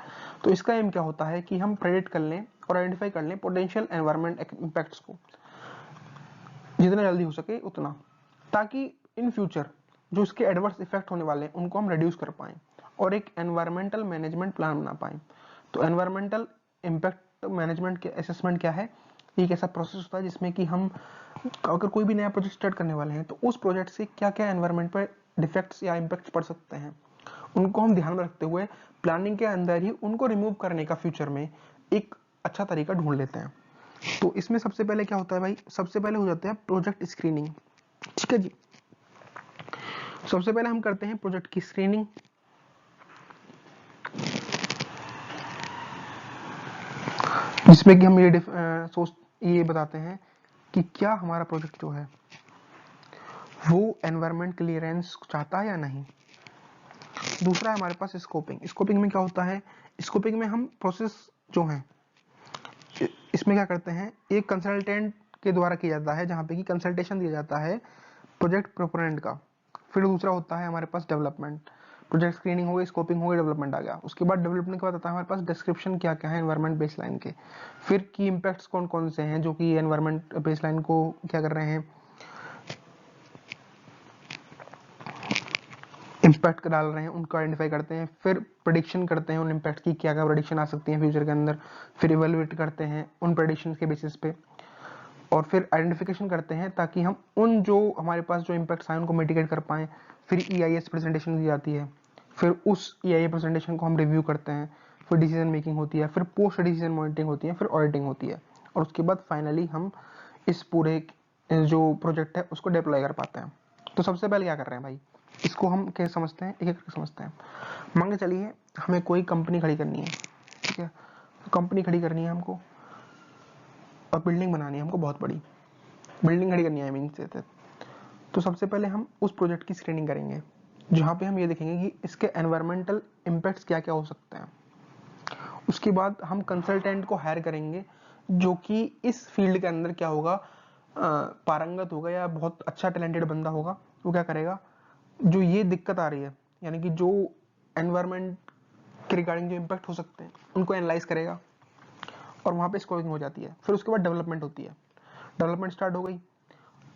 तो इसका एम क्या होता है कि हम प्रेडिक्ट कर लें और आइडेंटिफाई कर लें पोटेंशियल एनवायरमेंट इम्पैक्ट्स को जितना जल्दी हो सके उतना, ताकि इन फ्यूचर जो इसके एडवर्स इफेक्ट होने वाले हैं उनको हम रिड्यूस कर पाएं और एक एनवायरमेंटल मैनेजमेंट प्लान बना पाएं। तो एनवायरमेंटल इम्पैक्ट मैनेजमेंट के असेसमेंट क्या है, एक ऐसा प्रोसेस होता है जिसमें कि हम अगर कोई भी नया प्रोजेक्ट स्टार्ट करने वाले हैं तो उस प्रोजेक्ट से क्या क्या एनवायरमेंट पर डिफेक्ट्स या इम्पैक्ट पड़ सकते हैं, उनको हम ध्यान में रखते हुए प्लानिंग के अंदर ही उनको रिमूव करने का फ्यूचर में एक अच्छा तरीका ढूंढ लेते हैं। तो इसमें सबसे पहले क्या होता है भाई, सबसे पहले हो जाता है प्रोजेक्ट स्क्रीनिंग, ठीक है जी। सबसे पहले हम करते हैं प्रोजेक्ट की स्क्रीनिंग। जिसमें कि हम ये बताते हैं कि क्या हमारा प्रोजेक्ट जो है वो एनवायरमेंट क्लियरेंस चाहता है या नहीं। दूसरा है हमारे पास स्कोपिंग। स्कोपिंग में क्या होता है, स्कोपिंग में हम प्रोसेस जो है इसमें क्या करते हैं, एक कंसल्टेंट के द्वारा किया जाता है जहाँ पे कि कंसल्टेशन दिया जाता है प्रोजेक्ट प्रोपोनेंट का। फिर दूसरा होता है हमारे पास डेवलपमेंट। प्रोजेक्ट स्क्रीनिंग हो गई, स्कोपिंग हो गई, डेवलपमेंट आ गया। उसके बाद डेवलपमेंट के बाद आता है हमारे पास डिस्क्रिप्शन क्या क्या है एनवायरमेंट बेसलाइन के। फिर की इम्पैक्ट्स कौन कौन से हैं जो कि एनवायरमेंट बेसलाइन को क्या कर रहे हैं, इम्पैक्ट डाल रहे हैं, उनको आइडेंटिफाई करते हैं। फिर प्रेडिक्शन करते हैं उन इम्पैक्ट की, क्या क्या प्रेडिक्शन आ सकती है फ्यूचर के अंदर। फिर इवेलुएट करते हैं उन प्रेडिक्शन के बेसिस पे, और फिर आइडेंटिफिकेशन करते हैं ताकि हम उन जो हमारे पास जो इम्पैक्ट्स आए उनको मिटिगेट कर पाएं। फिर EIS प्रेजेंटेशन दी जाती है, फिर उस EIS प्रेजेंटेशन को हम रिव्यू करते हैं। फिर डिसीजन मेकिंग होती है, फिर पोस्ट डिसीजन मॉनिटरिंग होती है, फिर ऑडिटिंग होती है, और उसके बाद फाइनली हम इस पूरे जो प्रोजेक्ट है उसको डिप्लॉय कर पाते हैं। तो सबसे पहले क्या कर रहे हैं भाई, इसको हम कैसे समझते हैं, एक एक करके समझते हैं। मान के चलिए हमें कोई कंपनी खड़ी करनी है, ठीक है। तो कंपनी खड़ी करनी है हमको, और बिल्डिंग बनानी है हमको, बहुत बड़ी बिल्डिंग खड़ी करनी है मीन से। तो सबसे पहले हम उस प्रोजेक्ट की स्क्रीनिंग करेंगे, जहाँ पे हम ये देखेंगे कि इसके एनवायरमेंटल इम्पैक्ट्स क्या क्या हो सकते हैं। उसके बाद हम कंसल्टेंट को हायर करेंगे जो कि इस फील्ड के अंदर क्या होगा, पारंगत होगा या बहुत अच्छा टैलेंटेड बंदा होगा। वो क्या करेगा, जो ये दिक्कत आ रही है, यानी कि जो एनवायरमेंट के रिगार्डिंग जो इम्पैक्ट हो सकते हैं उनको एनालाइज करेगा, और वहाँ पे स्कोरिंग हो जाती है। फिर उसके बाद डेवलपमेंट होती है, डेवलपमेंट स्टार्ट हो गई।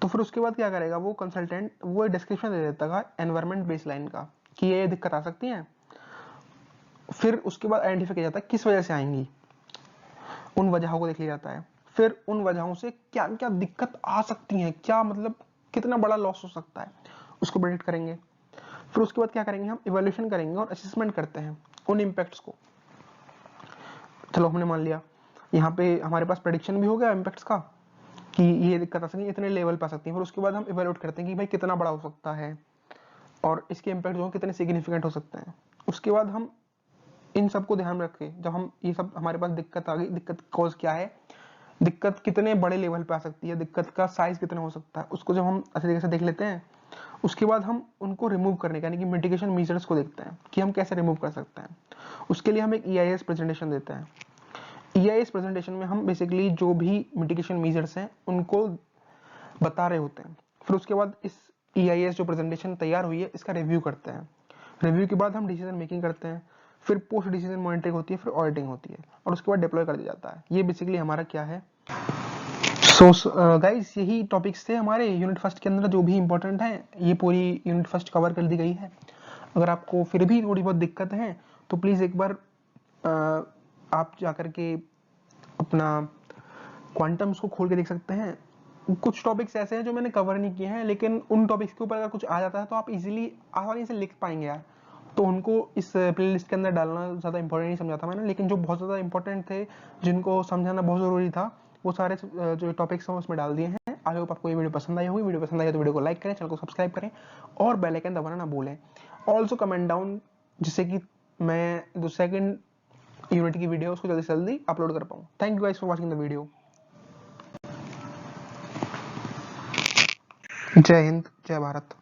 तो फिर उसके बाद क्या करेगा वो कंसल्टेंट, वो डिस्क्रिप्शन दे देता है एनवायरमेंट बेसलाइन का कि ये दिक्कत आ सकती है। फिर उसके बाद आइडेंटिफाई किया जाता है किस वजह से आएंगी, उन वजहों को देख लिया जाता है। फिर उन वजहों से क्या क्या दिक्कत आ सकती है, क्या मतलब कितना बड़ा लॉस हो सकता है, उसको प्रेडिक्ट करेंगे। फिर उसके बाद क्या करेंगे, हम इवैल्यूएशन करेंगे और असेसमेंट करते हैं उन इम्पैक्ट्स को। चलो हमने मान लिया यहाँ पे हमारे पास प्रेडिक्शन भी हो गया इम्पैक्ट्स का कि ये दिक्कत आ सकती है, इतने लेवल पे आ सकती है। फिर उसके बाद हम इवैल्यूएट करते हैं कि भाई कितना बड़ा हो सकता है और इसके इम्पैक्ट जो है कितने सिग्निफिकेंट हो सकते हैं। उसके बाद हम इन सबको ध्यान में रखें, जब हम ये सब हमारे पास दिक्कत आ गई, दिक्कत कॉज क्या है, दिक्कत कितने बड़े लेवल पे आ सकती है, दिक्कत का साइज कितना हो सकता है, उसको जब हम अच्छे तरीके से देख लेते हैं, उसके बाद हम उनको रिमूव करने का यानी कि मिटिगेशन मेजर्स को देखते हैं कि हम कैसे रिमूव कर सकते हैं। उसके लिए हम एक EIS प्रेजेंटेशन देते हैं। EIS प्रेजेंटेशन में हम बेसिकली जो भी मिटिगेशन मेजर्स हैं उनको बता रहे होते हैं। फिर उसके बाद इस EIS जो प्रेजेंटेशन तैयार हुई है इसका रिव्यू करते हैं। रिव्यू के बाद हम डिसीजन मेकिंग करते हैं। फिर पोस्ट डिसीजन मॉनिटरिंग होती है, फिर ऑडिटिंग होती है, और उसके बाद डिप्लॉय कर दिया जाता है। ये बेसिकली हमारा क्या है। सो गाइस यही टॉपिक्स थे हमारे यूनिट फर्स्ट के अंदर जो भी इंपॉर्टेंट है, ये पूरी यूनिट फर्स्ट कवर कर दी गई है। अगर आपको फिर भी थोड़ी बहुत दिक्कत है तो प्लीज एक बार आप जाकर के अपना क्वांटम्स को खोल के देख सकते हैं। कुछ टॉपिक्स ऐसे हैं जो मैंने कवर नहीं किए हैं, लेकिन उन टॉपिक्स के ऊपर अगर कुछ आ जाता है तो आप इजीली आसानी से लिख पाएंगे यार। तो उनको इस प्लेलिस्ट के अंदर डालना ज़्यादा इंपॉर्टेंट नहीं समझा था मैंने, लेकिन जो बहुत ज़्यादा इंपॉर्टेंट थे, जिनको समझाना बहुत ज़रूरी था, वो सारे जो टॉपिक्स हैं उसमें डाल दिए हैं। आई होप आपको ये वीडियो पसंद आई होगी। वीडियो पसंद आई तो वीडियो को लाइक करें, चैनल को सब्सक्राइब करें, और बेल आइकन दबाना ना भूलें। ऑल्सो कमेंट डाउन, जिससे कि मैं जो सेकंड यूनिट की वीडियो उसको जल्दी से जल्दी अपलोड कर पाऊँ। Thank you guys for watching the video. जय हिंद, जय भारत।